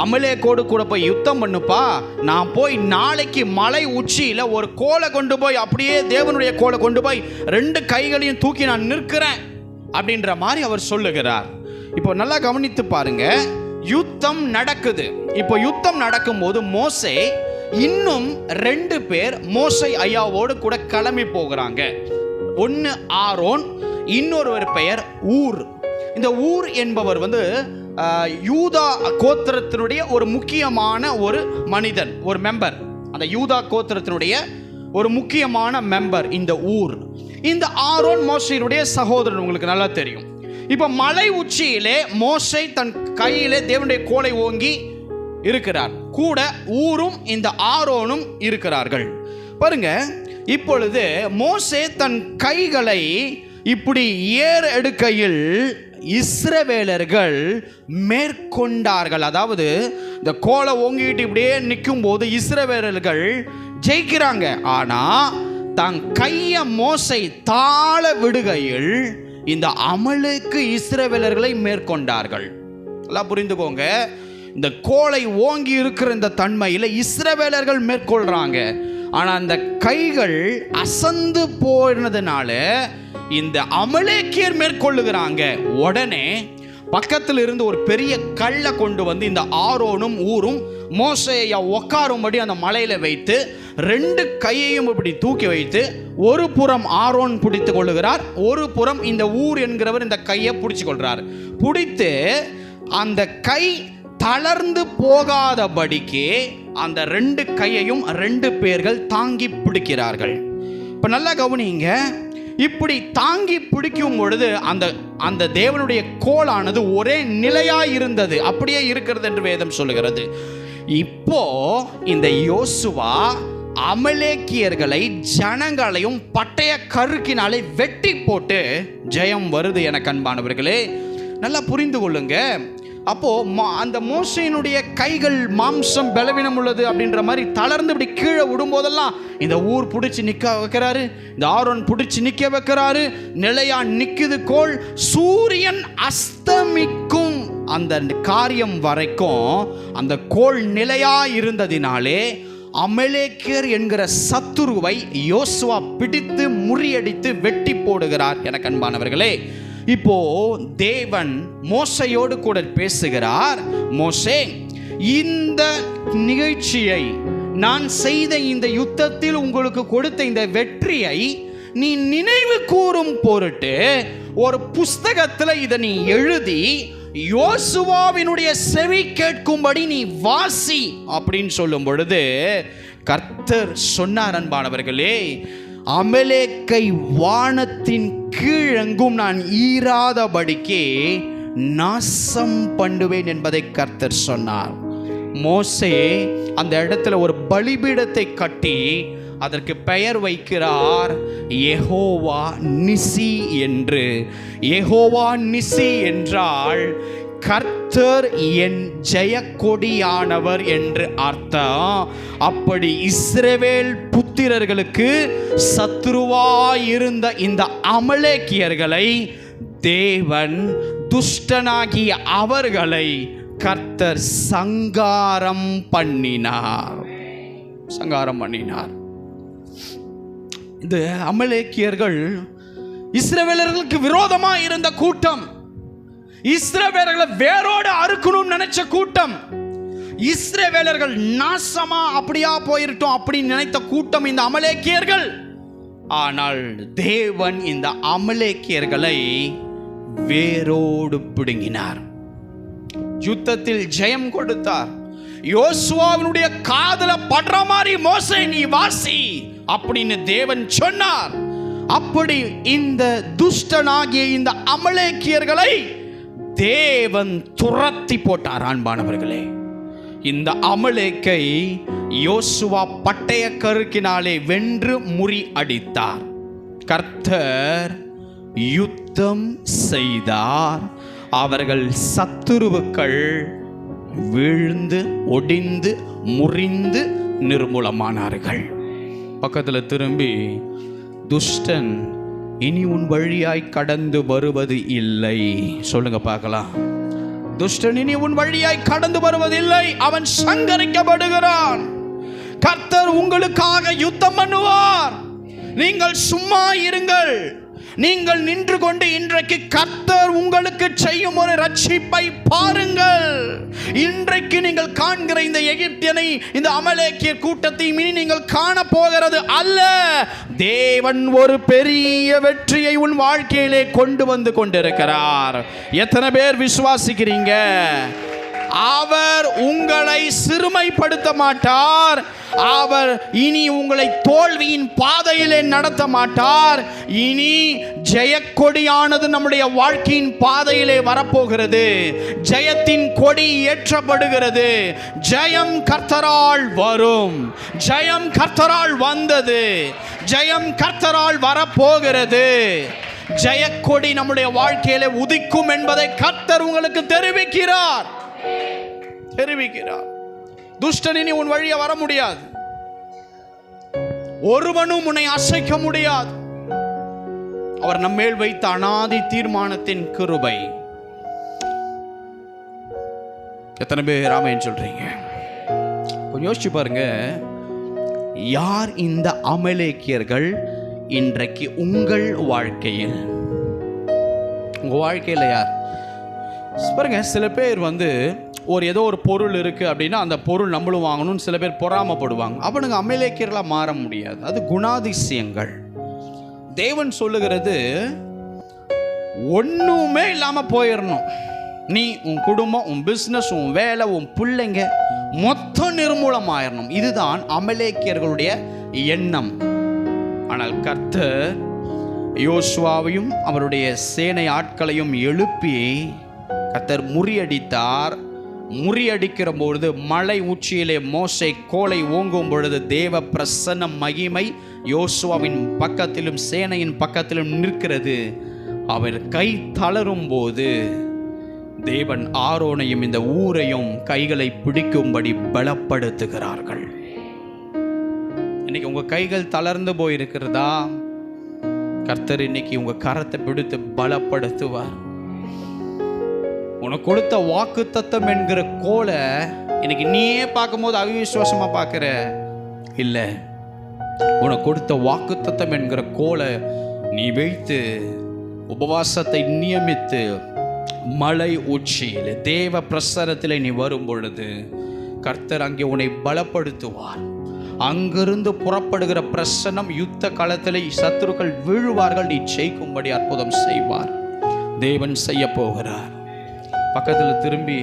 Speaker 1: அமலேக்கோடு கூட போய் யுத்தம் பண்ணுப்பா. நான் போய் நாளைக்கு மலை உச்சியில ஒரு கோலை கொண்டு போய், அப்படியே தேவனுடைய கோலை கொண்டு போய் 2 கைகளையும் தூக்கி நான் நிற்கிறேன் அப்படின்ற மாதிரி அவர் சொல்லுகிறார். இப்போ நல்லா கவனித்து பாருங்க. யுத்தம் நடக்குது. இப்போ யுத்தம் நடக்கும்போது மோசே இன்னும் 2 பேர் மோசே ஐயாவோடு கூட கிளம்பி போகிறாங்க. ஒன்று ஆரோன், இன்னொருவர் பெயர் ஊர். இந்த ஊர் என்பவர் யூதா கோத்திரத்தினுடைய ஒரு முக்கியமான ஒரு மனிதன், ஒரு மெம்பர். அந்த யூதா கோத்திரத்தினுடைய ஒரு முக்கியமான மெம்பர் இந்த ஊர். இந்த ஆரோன் மோசேயுடைய சகோதரன், உங்களுக்கு நல்லா தெரியும். இப்போ மலை உச்சியிலே மோசே தன் கையிலே தேவனுடைய கோலை ஓங்கி இருக்கிறார். கூட ஊரும் இந்த ஆரோனும் இருக்கிறார்கள். பாருங்க, இப்பொழுது மோசே தன் கைகளை இப்படி ஏற எடுக்கையில் இஸ்ரவேலர்கள் மேற்கொண்டார்கள். அதாவது இந்த கோலை ஓங்கிட்டு இப்படியே நிற்கும் போது இஸ்ரவேலர்கள் ஜெயிக்கிறாங்க. ஆனா தன் கைய மோசே தாழ விடுகையில் இந்த அமலேக்கு இஸ்ரவேலர்களை மேற்கொண்டார்கள். எல்லாம் புரிந்துக்கோங்க. இந்த கோலை ஓங்கி இருக்கிற இந்த தன்மையில் இஸ்ரவேலர்கள் மேற்கொள்றாங்க. ஆனா அந்த கைகள் அசந்து போனதுனால இந்த அமலேக்கியர் மேற்கொள்ளுகிறாங்க. உடனே பக்கத்தில் இருந்து ஒரு பெரிய கல்லை கொண்டு இந்த ஆரோனும் ஊரும் மோசேயை உட்காரும்படி அந்த மலையில வைத்து 2 கையையும் இப்படி தூக்கி வைத்து, ஒரு புறம் ஆரோன் பிடித்து கொள்ளுகிறார், ஒரு புறம் இந்த ஊர் என்கிறவர் இந்த கையை பிடிச்சு கொள்றார். பிடித்து அந்த கை தளர்ந்து போகாதபடிக்கு அந்த 2 கையையும் 2 பேர்கள் தாங்கி பிடிக்கிறார்கள். இப்ப நல்லா கவனிங்க. இப்படி தாங்கி பிடிக்கும் பொழுது அந்த தேவனுடைய கோலானது ஒரே நிலையாய் இருந்தது, அப்படியே இருக்கிறது என்று வேதம் சொல்லுகிறது. இப்போ இந்த யோசுவா அமலேக்கியர்களை ஜனங்களையும் பட்டய கருக்கினாலே வெட்டி போட்டு ஜெயம் வருது. என அன்பானவர்களே, நல்லா புரிந்து கொள்ளுங்க. அப்போ அந்த மோசையினுடைய கைகள் மாம்சம் பலவீனம் உள்ளது அப்படின்ற மாதிரி தளர்ந்து இப்படி கீழே விடும்போதெல்லாம் இந்த ஊர் பிடிச்சி நிற்க வைக்கிறாரு, இந்த ஆரோன் பிடிச்சி நிற்க வைக்கிறாரு. நிலையா நிற்குது கோல். சூரியன் அஸ்தமிக்கும் அந்த காரியம் வரைக்கும் அந்த கோல் நிலையா இருந்ததினாலே அமலேக்கியர் என்கிற சத்துருவை யோசுவா பிடித்து முறியடித்து வெட்டி போடுகிறார். எனக்கு அன்பானவர்களே, இப்போ தேவன் மோசையோடு கூட பேசுகிறார். மோசே, இந்த நிகழ்ச்சியை, நான் செய்த இந்த யுத்தத்தில் உங்களுக்கு கொடுத்த இந்த வெற்றியை நீ நினைவு கூறும் பொருட்டு ஒரு புஸ்தகத்தில் இதை நீ எழுதி யோசுவாவினுடைய செவி கேட்கும்படி நீ வாசி அப்படின்னு சொல்லும் பொழுது கர்த்தர் சொன்னார், அன்பானவர்களே, அமலேக்கை வானத்தின் கீழெங்கும் நான் ஈராதபடிக்கு நாசம் பண்ணுவேன் என்பதை கர்த்தர் சொன்னார். மோசே அந்த இடத்துல ஒரு பலிபீடத்தை கட்டி அதற்கு பெயர் வைக்கிறார் யெகோவா நிசி என்று. யெகோவா நிசி என்றால் கர்த்தர் என் ஜெயக்கொடியானவர் என்று அர்த்தம். அப்படி இஸ்ரவேல் புத்திரர்களுக்கு சத்துருவாயிருந்த இந்த அமலேக்கியர்களை தேவன், துஷ்டனாகிய அவர்களை கர்த்தர் சங்காரம் பண்ணினார். இந்த அமலேக்கியர்கள் இஸ்ரவேலர்களுக்கு விரோதமாக இருந்த கூட்டம், இஸ்ரவேலர்களை வேரோடு அறுக்கணும்னு நினைச்ச கூட்டம், இஸ்ரவேலர்கள் நாசமா அப்படியா போயிருட்டோம் அப்படின்னு நினைத்த கூட்டம் இந்த அமலேக்கியர்கள். ஆனால் தேவன் இந்த அமலேக்கியர்களை வேரோடு பிடுங்கினார். யுத்தத்தில் ஜெயம் கொடுத்தார். யோசுவாவினுடைய காதுல படுற மாதிரி மோசே நீ வாசி அப்படின்னு தேவன் சொன்னார். அப்படி இந்த துஷ்டனாகிய இந்த அமலேக்கியர்களை தேவன் துரத்தி போட்டார். அன்பானவர்களே, இந்த அமலேக்கை யோசுவா பட்டய கருக்கினாலே வென்று முறி அடித்தார். கர்த்தர் யுத்தம் செய்தார். அவர்கள் சத்துருவுக்கள் வீழ்ந்து ஒடிந்து முறிந்து நிர்மூலமானார்கள். பக்கத்தில் திரும்பி, துஷ்டன் இனி உன் வழியாய் கடந்து வருவது இல்லை. சொல்லுங்க பார்க்கலாம். துஷ்டன் இனி உன் வழியாய் கடந்து வருவதில்லை, அவன் சங்கரிக்கப்படுகிறான். கர்த்தர் உங்களுக்காக யுத்தம் பண்ணுவார். நீங்கள் சும்மா இருங்கள். நீங்கள் நின்று கொண்டு இன்றைக்கு கர்த்தர் உங்களுக்கு செய்யும் ஒரு ரட்சிப்பை பாருங்கள். இன்றைக்கு நீங்கள் காண்கிற இந்த எகிப்தியனை, இந்த அமலேக்கிய கூட்டத்தை இனி நீங்கள் காண போகிறது அல்ல. தேவன் ஒரு பெரிய வெற்றியை உன் வாழ்க்கையிலே கொண்டு வந்து கொண்டிருக்கிறார். எத்தனை பேர் விசுவாசிக்கிறீங்க? அவர் உங்களை சிறுமைப்படுத்த மாட்டார். அவர் இனி உங்களை தோல்வியின் பாதையிலே நடத்த மாட்டார். இனி ஜெயக்கொடியானது நம்முடைய வாழ்க்கையின் பாதையிலே வரப்போகிறது. ஜெயத்தின் கொடி ஏற்றப்படுகிறது. ஜெயம் கர்த்தரால் வரும். ஜெயம் கர்த்தரால் வந்தது. ஜெயம் கர்த்தரால் வரப்போகிறது. ஜெயக்கொடி நம்முடைய வாழ்க்கையிலே உதிக்கும் என்பதை கர்த்தர் உங்களுக்கு தெரிவிக்கிறார். துஷ்டன் இனி உன் வழியே வர முடியாது. ஒருவனும் உன்னை அசைக்க முடியாது. அவர் நம்மேல் வைத்த அனாதி தீர்மானத்தின் கிருபை. எத்தனை பேர் ஆமென் சொல்றீங்க? கொஞ்சம் யோசிச்சு பாருங்க. யார் இந்த அமலேக்கியர்கள் இன்றைக்கு உங்கள் வாழ்க்கையில்? உங்க வாழ்க்கையில் யார் பாருங்க? சில பேர் ஏதோ ஒரு பொருள் இருக்குது அப்படின்னா அந்த பொருள் நம்மளும் வாங்கணும்னு சில பேர் பொறாமப்படுவாங்க. அவனுங்க அமலேக்கியர்களாக மாற முடியாது. அது குணாதிசயங்கள். தேவன் சொல்லுகிறது, ஒன்றுமே இல்லாமல் போயிடணும். நீ, உன் குடும்பம், உன் பிஸ்னஸ், உன் வேலை, உன் பிள்ளைங்க மொத்தம் நிர்மூலமாயிடணும். இதுதான் அமலேக்கியர்களுடைய எண்ணம். ஆனால் கர்த்தர் யோசுவாவையும் அவருடைய சேனை ஆட்களையும் எழுப்பி கர்த்தர் முறியடித்தார். முறியடிக்கிற பொழுது மலை உச்சியிலே மோசே கோலை ஓங்கும் பொழுது தேவ பிரசன்ன மகிமை யோசுவாவின் பக்கத்திலும் சேனையின் பக்கத்திலும் நிற்கிறது. அவர் கை தளரும் போது தேவன் ஆரோனையும் இந்த ஊரையும் கைகளை பிடிக்கும்படி பலப்படுத்துகிறார்கள். இன்னைக்கு உங்க கைகள் தளர்ந்து போயிருக்கிறதா? கர்த்தர் இன்னைக்கு உங்க கரத்தை பிடித்து பலப்படுத்துவார். உனக்கு கொடுத்த வாக்குத்தத்தம் என்கிற கோலை இன்னைக்கு நீயே பார்க்கும்போது அவிசுவாசமா பார்க்கிற இல்ல, உனக்கு கொடுத்த வாக்குத்தத்தம் என்கிற கோலை நீ வைத்து உபவாசத்தை நியமித்து மலை உச்சியில் தேவ பிரசரத்தில் நீ வரும் பொழுது கர்த்தர் அங்கே உன்னை பலப்படுத்துவார். அங்கிருந்து புறப்படுகிற பிரசன்னம் யுத்த காலத்தில் சத்துருக்கள் வீழுவார்கள், நீ ஜெயிக்கும்படி அற்புதம் செய்வார். தேவன் செய்ய போகிறார். பக்கத்தில் திரும்பி,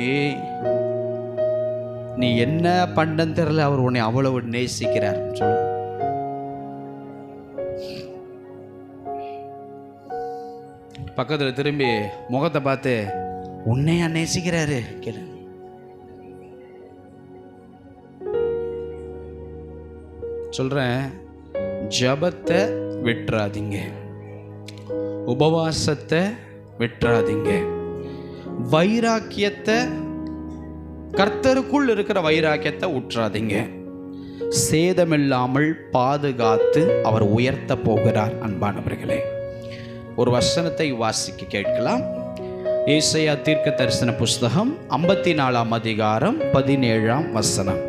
Speaker 1: நீ என்ன பண்ணன்னு தெரியல, அவர் உன்னை அவ்வளவு நேசிக்கிறார் சொல்லு. பக்கத்தில் திரும்பி முகத்தை பார்த்து, உன்னையா நேசிக்கிறாரு கேளு. சொல்றேன், ஜபத்தை விட்டுறாதீங்க, உபவாசத்தை விட்டுறாதீங்க, வைராக்கியத்தை, கர்த்தருக்குள் இருக்கிற வைராக்கியத்தை விட்டுறாதீங்க. சேதமில்லாமல் பாதுகாத்து அவர் உயர்த்த போகிறார். அன்பானவர்களே, ஒரு வசனத்தை வாசிக்க கேட்கலாம். ஏசாயா தீர்க்க தரிசன புஸ்தகம் 54ஆம் அதிகாரம் 17ஆம் வசனம்.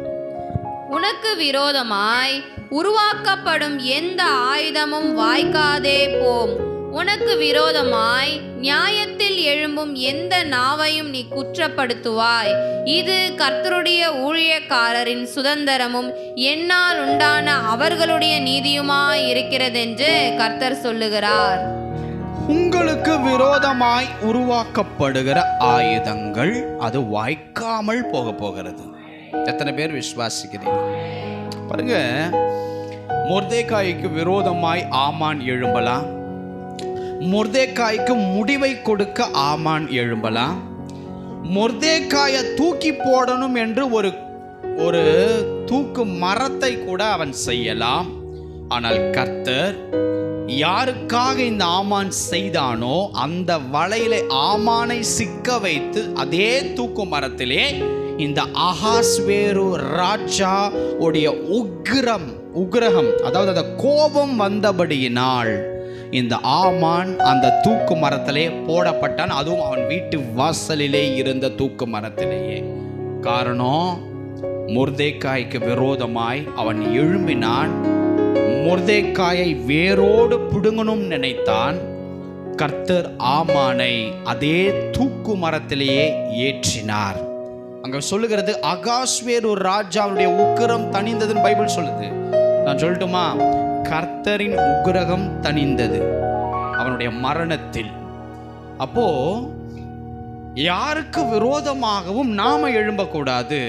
Speaker 2: உனக்கு விரோதமாய் உருவாக்கப்படும் எந்த ஆயுதமும் வாய்க்காதே போம். உனக்கு விரோதமாய் நியாயத்தில் எழும்பும் எந்த நாவையும் நீ குற்றப்படுத்துவாய். இது கர்த்தருடைய ஊழியக்காரரின் சுதந்திரமும் என்னால் உண்டான அவர்களுடைய நீதியுமாய் இருக்கிறதென்று கர்த்தர் சொல்லுகிறார்.
Speaker 1: உங்களுக்கு விரோதமாய் உருவாக்கப்படுகிற ஆயுதங்கள் அது வாய்க்காமல் போக போகிறது. எத்தனை பேர் விசுவாசிக்கிறீங்க? பாருங்க, மொர்தெகாய்க்கு விரோதமாய் ஆமான் எழும்பலாம், மொர்தெகாய்க்கு முடிவை கொடுக்க ஆமான் எழும்பலாம், மொர்தெகாயை தூக்கி போடணும் என்று ஒரு தூக்கு மரத்தை கூட அவன் செய்யலாம். ஆனால் கர்த்தர் யாருக்காக இந்த ஆமான் செய்தானோ அந்த வலையில ஆமானை சிக்க வைத்து அதே தூக்கு மரத்திலே இந்த அகாஸ்வேரு ராஜா உடைய உக்கிரகம், அதாவது அந்த கோபம் வந்தபடியினால் இந்த ஆமான் அந்த தூக்கு மரத்திலே போடப்பட்டான். அதுவும் அவன் வீட்டு வாசலிலே இருந்த தூக்கு மரத்திலேயே. காரணம், மொர்தெகாய்க்கு விரோதமாய் அவன் எழும்பினான். மொர்தெகாயை வேரோடு பிடுங்கணும் நினைத்தான். கர்த்தர் ஆமானை அதே தூக்கு மரத்திலேயே ஏற்றினார். அங்க சொல்லுகிறது, அகாஸ்வேரு ராஜாவுடைய உக்கிரம் தணிந்ததுன்னு பைபிள் சொல்லுது. நான் சொல்லட்டுமா? கர்த்தரின் உக்கிரகம் தணிந்தது அவனுடைய மரணத்தில். அப்போ யாருக்கு விரோதமாகவும் நாம எழும்பக்கூடாது.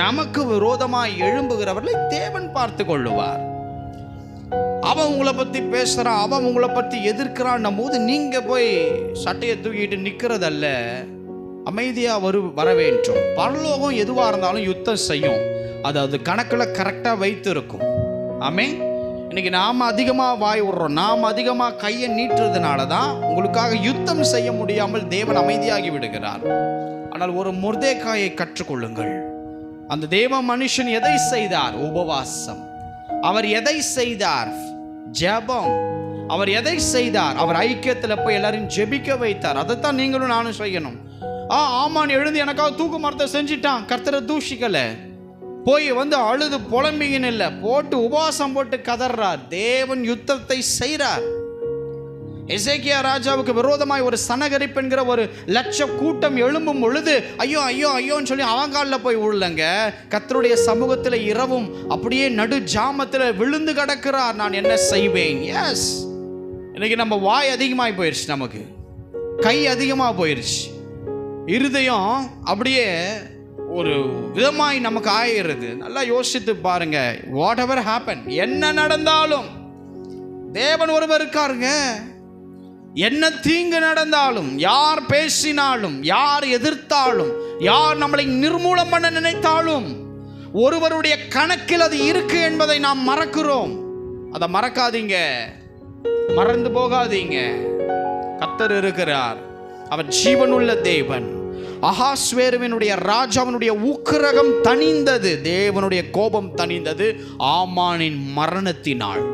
Speaker 1: நமக்கு விரோதமாய் எழும்புகிறவர்களை தேவன் பார்த்து கொள்ளுவார். அவன் உங்களை பத்தி பேசுறான், அவன் உங்களை பத்தி எதிர்க்கிறான் போது நீங்க போய் சட்டையை தூக்கிட்டு நிக்கிறதல்ல, அமைதியா வர வேண்டும். பரலோகம் எதுவா இருந்தாலும் யுத்தம் செய்யும். அது கணக்கில் கரெக்டாக வைத்து இருக்கும். ஆமே, இன்னைக்கு நாம் அதிகமாக வாய் விடுறோம், நாம் அதிகமாக கையை நீட்டுறதுனால தான் உங்களுக்காக யுத்தம் செய்ய முடியாமல் தேவன் அமைதியாகி விடுகிறார். ஆனால் ஒரு மொர்தெகாயை கற்றுக்கொள்ளுங்கள். அந்த தேவ மனுஷன் எதை செய்தார்? உபவாசம். அவர் எதை செய்தார்? ஜெபம். அவர் எதை செய்தார்? அவர் ஐக்கியத்தில் போய் எல்லாரையும் ஜெபிக்க வைத்தார். அதைத்தான் நீங்களும் நானும் செய்யணும். ஆமான் எழுந்து எனக்காக தூக்கு மரத்தை செஞ்சிட்டான், கர்த்தரை தூஷிக்கல, போய் அழுது புலம்பிங்கன்னு இல்லை, போட்டு உபவாசம் போட்டு கதறார். தேவன் யுத்தத்தை செய்கிறார். எசேக்கியா ராஜாவுக்கு விரோதமாய் ஒரு சனகரிப்பு என்கிற ஒரு லட்ச கூட்டம் எழும்பும் பொழுது ஐயோ ஐயோ ஐயோன்னு சொல்லி அவங்காலில் போய் விழுலங்க. கர்த்தருடைய சமூகத்தில் இரவும் அப்படியே நடு ஜாமத்தில் விழுந்து கிடக்கிறார். நான் என்ன செய்வேன்? எஸ், இன்னைக்கு நம்ம வாய் அதிகமாகி போயிடுச்சு, நமக்கு கை அதிகமாக போயிடுச்சு, இருதயம் அப்படியே ஒரு விதமாய் நமக்கு ஆகிறது. நல்லா யோசித்து பாருங்க. வாட் எவர் ஹேப்பன், என்ன நடந்தாலும் தேவன் ஒருவர் இருக்காருங்க. என்ன தீங்கு நடந்தாலும், யார் பேசினாலும், யார் எதிர்த்தாலும், யார் நம்மளை நிர்மூலம் பண்ண நினைத்தாலும் ஒருவருடைய கணக்கில் அது இருக்கு என்பதை நாம் மறக்கிறோம். அதை மறக்காதீங்க, மறந்து போகாதீங்க. கர்த்தர் இருக்கிறார், அவர் ஜீவனுள்ள தேவன். அகாஸ்வேருவினுடைய ராஜாவினுடைய உக்கிரகம் தணிந்தது, தேவனுடைய கோபம் தணிந்தது ஆமானின் மரணத்தினால்.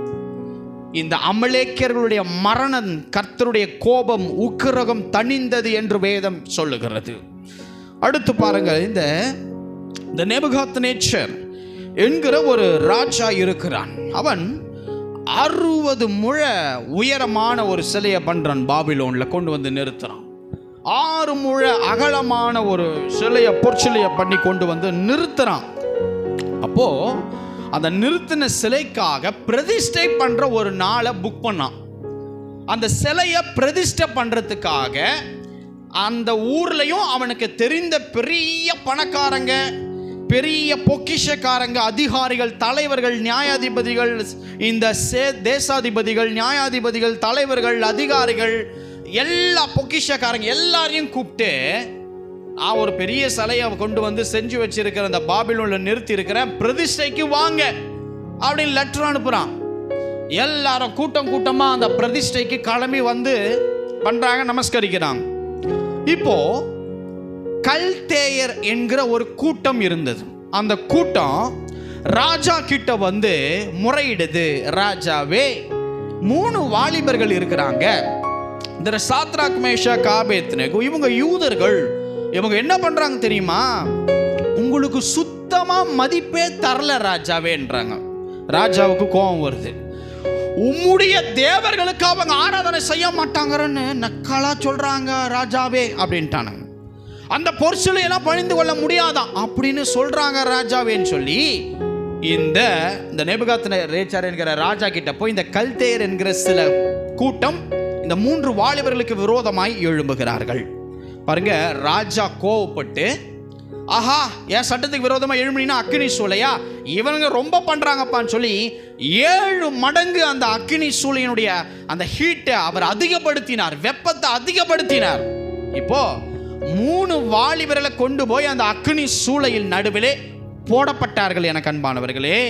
Speaker 1: இந்த அமலேக்கியர்களுடைய மரணம், கர்த்தருடைய கோபம், உக்கிரகம் தணிந்தது என்று வேதம் சொல்லுகிறது. அடுத்து பாருங்கள், இந்த நேபுகாத்நேச்சர் என்கிற ஒரு ராஜா இருக்கிறான். அவன் 60 முழ உயரமான ஒரு சிலையை பண்றான், பாபிலோன்ல கொண்டு வந்து நிறுத்துறான். 6 முழ அகலமான ஒரு சிலையை, பொற்சிலையை பண்ணி கொண்டு வந்து நிறுத்துறான். அப்போ அந்த நிறுத்தின சிலைக்காக பிரதிஷ்டை பண்ற ஒரு நாளை புக் பண்ணான். அந்த சிலையை பிரதிஷ்டை பண்றதுக்காக அந்த ஊர்லயும் அவனுக்கு தெரிந்த பெரிய பணக்காரங்க, பெரிய பொக்கிஷக்காரங்க, அதிகாரிகள், தலைவர்கள், நியாயாதிபதிகள், இந்த தேசாதிபதிகள், நியாயாதிபதிகள், தலைவர்கள், அதிகாரிகள், எல்லா பொக்கிஷக்காரங்க எல்லாரையும் கூப்பிட்டு, நான் ஒரு பெரிய சிலையை கொண்டு வந்து செஞ்சு வச்சிருக்கிற அந்த பாபிலோன்ல நிறுத்தி இருக்கிறேன், பிரதிஷ்டைக்கு வாங்க அப்படின்னு லெட்டர் அனுப்புறான். எல்லாரும் கூட்டம் கூட்டமா அந்த பிரதிஷ்டைக்கு கிளம்பி வந்து பண்றாங்க, நமஸ்கரிக்கிறாங்க. இப்போ கல்தேயர் என்கிற ஒரு கூட்டம் இருந்தது. அந்த கூட்டம் ராஜா கிட்ட வந்து முறையிடுது, ராஜாவே 3 வாலிபர்கள் இருக்கிறாங்க, இந்த சாத்ராக் மேஷாக் ஆபேத்நேகோ, இவங்க யூதர்கள், இவங்க என்ன பண்றாங்க தெரியுமா, உங்களுக்கு சுத்தமா மதிப்பே தரல ராஜாவேன்றாங்க. ராஜாவுக்கு கோபம் வருது. உம்முடைய தேவர்களுக்கு அவங்க ஆராதனை செய்ய மாட்டாங்கன்னு நக்கலா சொல்றாங்க ராஜாவே அப்படின்ட்டானுங்க. அந்த பொற்சிலையெல்லாம் பணிந்து கொள்ள முடியாதான் அப்படின்னு சொல்றாங்க ராஜாவேன்னு சொல்லி இந்த நேபுகாத்நேச்சர் என்கிற ராஜா கிட்ட போய் இந்த கல்தேயர் என்கிற சில கூட்டம் இந்த 3 வாலிபர்களுக்கு விரோதமாய் எழும்புகிறார்கள். பாருங்க, ராஜா கோவப்பட்டு, ஆஹா, என் சட்டத்துக்கு விரோதமாக எழும்பினா அக்கினி சூளையா, இவனுங்க ரொம்ப பண்றாங்கப்பான்னு சொல்லி 7 மடங்கு அந்த அக்கினி சூளையினுடைய அந்த ஹீட்டை அவர் அதிகப்படுத்தினார், வெப்பத்தை அதிகப்படுத்தினார். இப்போ 3 வாலிபர்களை கொண்டு போய் அந்த அக்கினி சூளையில் நடுவிலே போடப்பட்டார்கள். எனக்கு அன்பானவர்களே,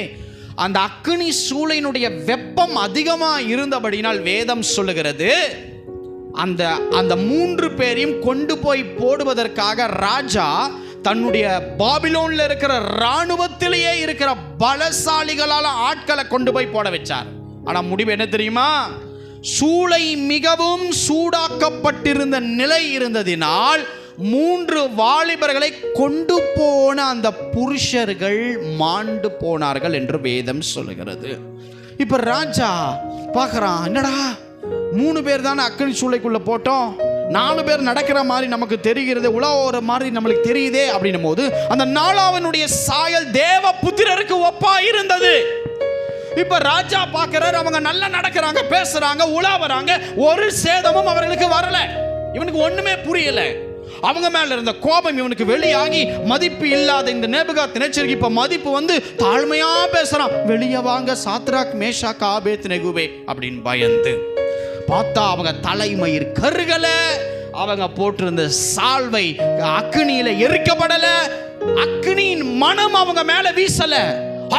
Speaker 1: அந்த அக்கினி சூளையினுடைய வெப்பம் அதிகமாக இருந்தபடினால் வேதம் சொல்லுகிறது, அந்த 3 பேரையும் கொண்டு போய் போடுவதற்காக ராஜா தன்னுடைய பாபிலோன்ல இருக்கிற ராணுவத்திலேயே இருக்கிற பலசாலிகளால ஆட்களை கொண்டு போய் போட வச்சார். ஆனா முடிவு என்ன தெரியுமா, சூளை மிகவும் சூடாக்கப்பட்டிருந்த நிலை இருந்ததினால் 3 வாலிபர்களை கொண்டு போன அந்த புருஷர்கள் மாண்டு போனார்கள் என்று வேதம் சொல்லுகிறது. இப்ப ராஜா பார்க்கறான், என்னடா 3 பேர் தானே அக்கினி சூளைக்குள்ள போட்டோம், 4 பேர் நடக்கிற மாதிரி நமக்கு தெரிகிறது, உலக மாதிரி நம்மளுக்கு தெரியுதே அப்படின்னும் போது அந்த 4வனுடைய சாயல் தேவ புத்திரருக்கு ஒப்பா இருந்தது. இப்ப ராஜா பார்க்கிறார், அவங்க நல்லா நடக்கிறாங்க, பேசுறாங்க, உலாவறாங்க, ஒரு சேதமும் அவர்களுக்கு வரல. இவனுக்கு ஒண்ணுமே புரியல. அவங்க மேல இருந்த கோபம் இவனுக்கு வெளியாகி மதிப்பு இல்லாத இந்த நேபுகாத்நேச்சருக்கு இப்ப மதிப்பு வந்து தாழ்மையா பேசுறான். வெளியே வாங்க சாத்ராக் மேஷாக் ஆபேத்நேகோவே அப்படின்னு பயந்து பார்த்தா அவங்க தலைமயிர் கருகல, அவங்க போட்டிருந்த சால்வை அக்கினியில எரிக்கப்படல, அக்கினியின் மனம் அவங்க மேல வீசல.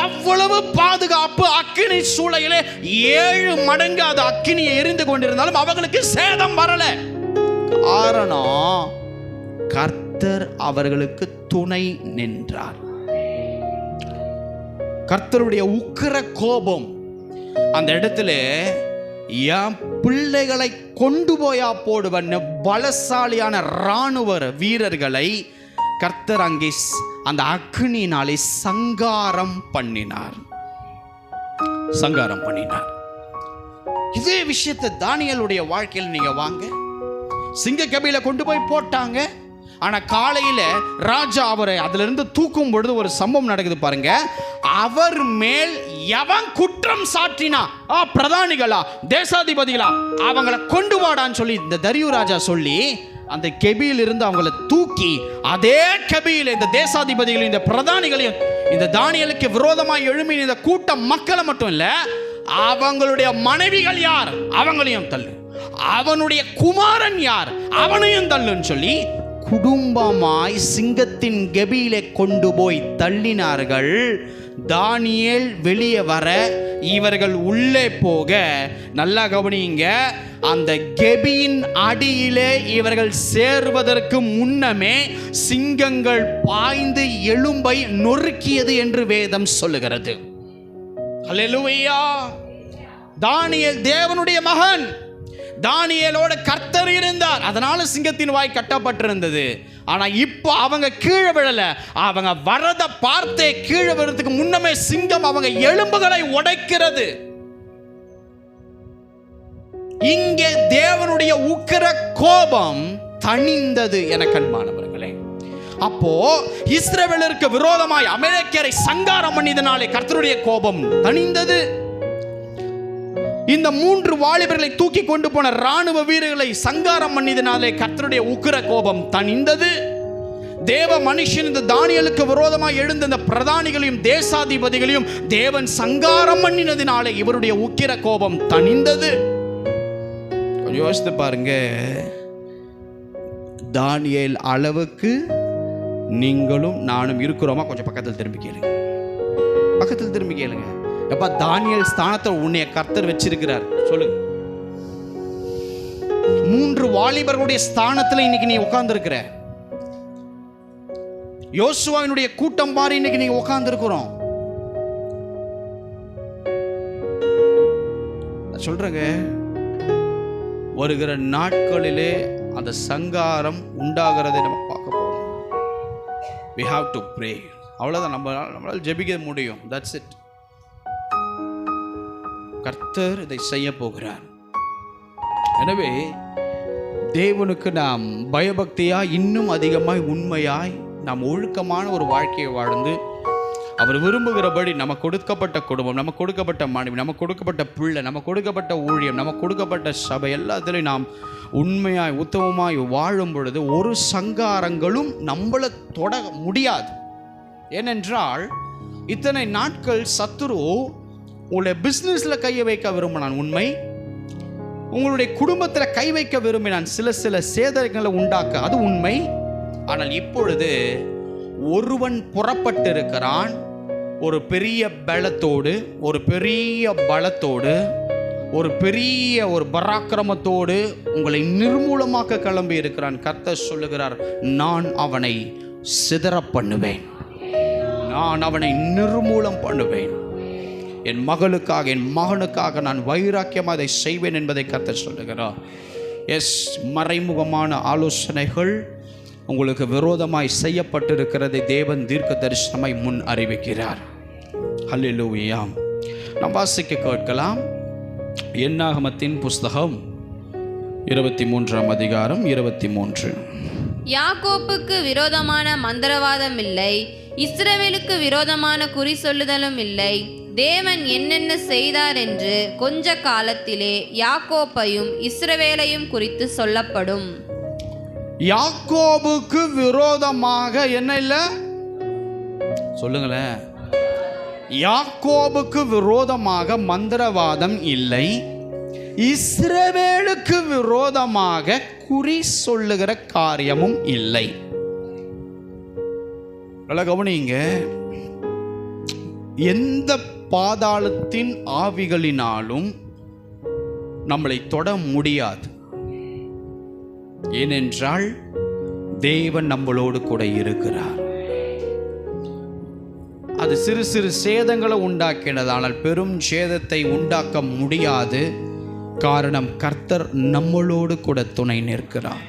Speaker 1: அவ்வளவு பாதுகாப்பு, அக்கினி சூளையிலே 7 மடங்கு அது அக்கினியை எரிந்து கொண்டிருந்தாலும் அவங்களுக்கு சேதம் வரல. காரணம், கர்த்தர் அவர்களுக்கு துணை நின்றார். கர்த்தருடைய உக்கிர கோபம் அந்த இடத்துல, என் பிள்ளைகளை கொண்டு போயா போடுவன்னு பலசாலியான இராணுவ வீரர்களை கர்த்தர் அங்கே அந்த அக்னியினாலே சங்காரம் பண்ணினார். இதே விஷயத்தை தானியேலுடைய வாழ்க்கையில் நீங்க வாங்க, சிங்க கபில கொண்டு போய் போட்டாங்க. ஆனா காலையில ராஜா அவரை அதுல இருந்து தூக்கும் பொழுது ஒரு சம்பவம் நடக்குது பாருங்க. அவர் மேல் எவன் குற்றம் சாட்டினா, பிரதானிகளா தேசாதிபதிகளா, அவங்கள கொண்டு வாடான்னு சொல்லி இந்த தரியு ராஜா சொல்லி அந்த கெபியில் இருந்து அவங்கள தூக்கி அதே கெபியில் இந்த தேசாதிபதிகளையும் இந்த பிரதானிகளையும் இந்த தானியேலுக்கு விரோதமாக எழும்பின இந்த கூட்டம் மக்களை மட்டும் இல்ல, அவங்களுடைய மனைவிகள் யார் அவங்களையும் தள்ளு, அவனுடைய குமாரன் யார் அவனையும் தள்ளுன்னு சொல்லி குடும்பமாய் சிங்கத்தின் கெபியிலே கொண்டு போய் தள்ளினார்கள். தானியேல் வெளியே வர, இவர்கள் உள்ளே போக, நல்லா கவனிங்க, அந்த கெபியின் அடியிலே இவர்கள் சேர்வதற்கு முன்னமே சிங்கங்கள் பாய்ந்து எலும்பை நொறுக்கியது என்று வேதம் சொல்லுகிறது. அல்லேலூயா. தானியேல் தேவனுடைய மகன், தானியேலோட கர்த்தர் இருந்தார், அதனால சிங்கத்தின் வாய் கட்டப்பட்டிருந்தது. ஆனா இப்போ அவங்க கீழே விழல, அவங்க வரத பார்த்தே கீழே விழறதுக்கு முன்னமே சிங்கம் அவங்க எலும்புகளை உடைக்கிறது. இங்கே தேவனுடைய உக்கிர கோபம் தணிந்தது என கண்மானவர்களே. அப்போ இஸ்ரவேலருக்கு விரோதமாய் அமலேக்கியரை சங்காரம் பண்ணியதனாலே கர்த்தருடைய கோபம் தணிந்தது. இந்த 3 வாலிபர்களை தூக்கி கொண்டு போன ராணுவ வீரர்களை சங்காரம் பண்ணியதனாலே கர்த்தருடைய உக்கிர கோபம் தணிந்தது. தேவ மனுஷன் இந்த தானியேலுக்கு விரோதமாய் எழுந்த இந்த பிரதானிகளையும் தேசாதிபதிகளையும் தேவன் சங்காரம் பண்ணினதினாலே இவருடைய உக்கிர கோபம் தணிந்தது. கொஞ்சம் யோசித்து பாருங்க, தானியேல் அளவுக்கு நீங்களும் நானும் இருக்கிறோமா? கொஞ்சம் பக்கத்தில் திரும்பி கேளுங்க, பக்கத்தில் திரும்பி கேளுங்க. எப்ப தானியேல் ஸ்தானத்தை உன்னைய கர்த்தர் வச்சிருக்கிறார் சொல்லுங்க. 3 வாலிபர்களுடைய ஸ்தானத்துல இன்னைக்கு நீ உட்கார்ந்து இருக்கிற. யோசுவாவினுடைய கூட்டம் பாரு, இன்னைக்கு நீங்க உட்கார்ந்து இருக்கிறோம். சொல்றேங்க, வருகிற நாட்களிலே அந்த சங்காரம் உண்டாகிறதை நம்ம பார்க்க போறோம். we have to pray. அவ்வளவுதான், நம்மளால ஜெபிக்க முடியும். that's it. கர்த்தர் இதை செய்ய போகிறார். எனவே தேவனுக்கு நாம் பயபக்தியாய், இன்னும் அதிகமாய் உண்மையாய், நாம் ஒழுக்கமான ஒரு வாழ்க்கையை வாழ்ந்து அவர் விரும்புகிறபடி நமக்கு கொடுக்கப்பட்ட குடும்பம், நமக்கு கொடுக்கப்பட்ட மனைவி, நமக்கு கொடுக்கப்பட்ட பிள்ளை, நமக்கு கொடுக்கப்பட்ட ஊழியம், நமக்கு கொடுக்கப்பட்ட சபை, எல்லாத்திலையும் நாம் உண்மையாய் உத்தமமாய் வாழும் பொழுது ஒரு சங்காரங்களும் நம்மளை தொட முடியாது. ஏனென்றால் இத்தனை நாட்கள் சத்துரு உங்களுடைய பிஸ்னஸில் கையை வைக்க விரும்பினான், உண்மை. உங்களுடைய குடும்பத்தில் கை வைக்க விரும்பினான், சில சேதங்களை உண்டாக்க, அது உண்மை. ஆனால் இப்பொழுது ஒருவன் புறப்பட்டிருக்கிறான், ஒரு பெரிய பலத்தோடு, ஒரு பெரிய பலத்தோடு, ஒரு பெரிய ஒரு பராக்கிரமத்தோடு உங்களை நிர்மூலமாக்க கிளம்பி இருக்கிறான். கர்த்தர் சொல்லுகிறார், நான் அவனை சிதற பண்ணுவேன், நான் அவனை நிர்மூலம் பண்ணுவேன். என் மகளுக்காக, என் மகனுக்காக நான் வைராக்கியமாக அதை செய்வேன் என்பதை கர்த்தர் சொல்லுகிறார். மறைமுகமான ஆலோசனைகள் உங்களுக்கு விரோதமாய் செய்யப்பட்டிருக்கிறதை தேவன் தீர்க்க தரிசனமாய் முன் அறிவிக்கிறார். ஹல்லேலூயா. நாம் வாசிக்க கேட்கலாம். என்னாகமத்தின் புஸ்தகம் 23ஆம் அதிகாரம் 23.
Speaker 2: யாக்கோப்புக்கு விரோதமான மந்திரவாதம் இல்லை, இஸ்ரவேலுக்கு விரோதமான குறி சொல்லுதலும் இல்லை. தேவன் என்னென்ன செய்தார் என்று கொஞ்ச காலத்திலே யாக்கோப்பையும் இஸ்ரவேலையும் குறித்து சொல்லப்படும்.
Speaker 1: யாக்கோபுக்கு விரோதமாக என்ன இல்லை சொல்லுங்களேன். யாக்கோபுக்கு விரோதமாக மந்திரவாதம் இல்லை, இஸ்ரவேலுக்கு விரோதமாக குறி சொல்லுகிற காரியமும் இல்லை. கவனிங்க, எந்த பாதாளத்தின் ஆவிகளினாலும் நம்மளை தொட முடியாது. ஏனென்றால் தேவன் நம்மளோடு கூட இருக்கிறார். அது சிறு சிறு சேதங்களை உண்டாக்கினது, ஆனால் பெரும் சேதத்தை உண்டாக்க முடியாது. காரணம், கர்த்தர் நம்மளோடு கூட துணை நிற்கிறார்.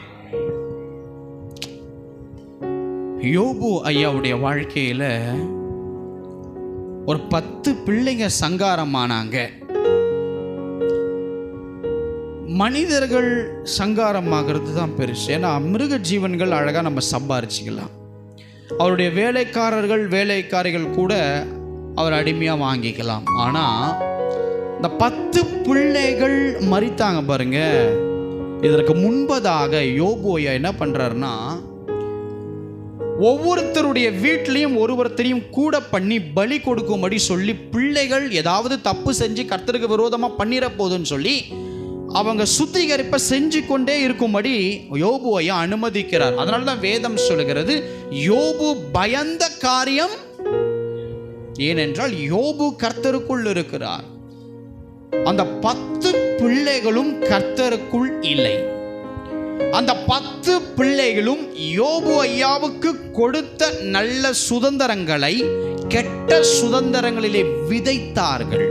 Speaker 1: யோபு ஐயாவுடைய வாழ்க்கையில ஒரு 10 பிள்ளைங்க சங்காரமானாங்க. மனிதர்கள் சங்காரமாகிறது தான் பெருசு. ஏன்னா மிருக ஜீவன்கள் அழகாக நம்ம சம்பாரிச்சிக்கலாம். அவருடைய வேலைக்காரர்கள் வேலைக்காரிகள் கூட அவர் அடிமையாக வாங்கிக்கலாம். ஆனால் இந்த 10 பிள்ளைகள் மரித்தாங்க பாருங்க. இதற்கு முன்பதாக யோபு ஐயா என்ன பண்ணுறாருன்னா, ஒவ்வொருத்தருடைய வீட்டிலையும் ஒருத்தரையும் கூட பண்ணி பலி கொடுக்கும்படி சொல்லி, பிள்ளைகள் ஏதாவது தப்பு செஞ்சு கர்த்தருக்கு விரோதமாக பண்ணிட போதுன்னு சொல்லி அவங்க சுத்திகரிப்பை செஞ்சு கொண்டே இருக்கும்படி யோபுவை அனுமதிக்கிறார். அதனால தான் வேதம் சொல்லுகிறது, யோபு பயந்த காரியம். ஏனென்றால் யோபு கர்த்தருக்குள் இருக்கிறார். அந்த 10 பிள்ளைகளும் கர்த்தருக்குள் இல்லை. அந்த 10 பிள்ளைகளும் யோபு ஐயாவுக்கு கொடுத்த நல்ல சுதந்திரங்களை கெட்ட சுதந்திரங்களிலே விதைத்தார்கள்.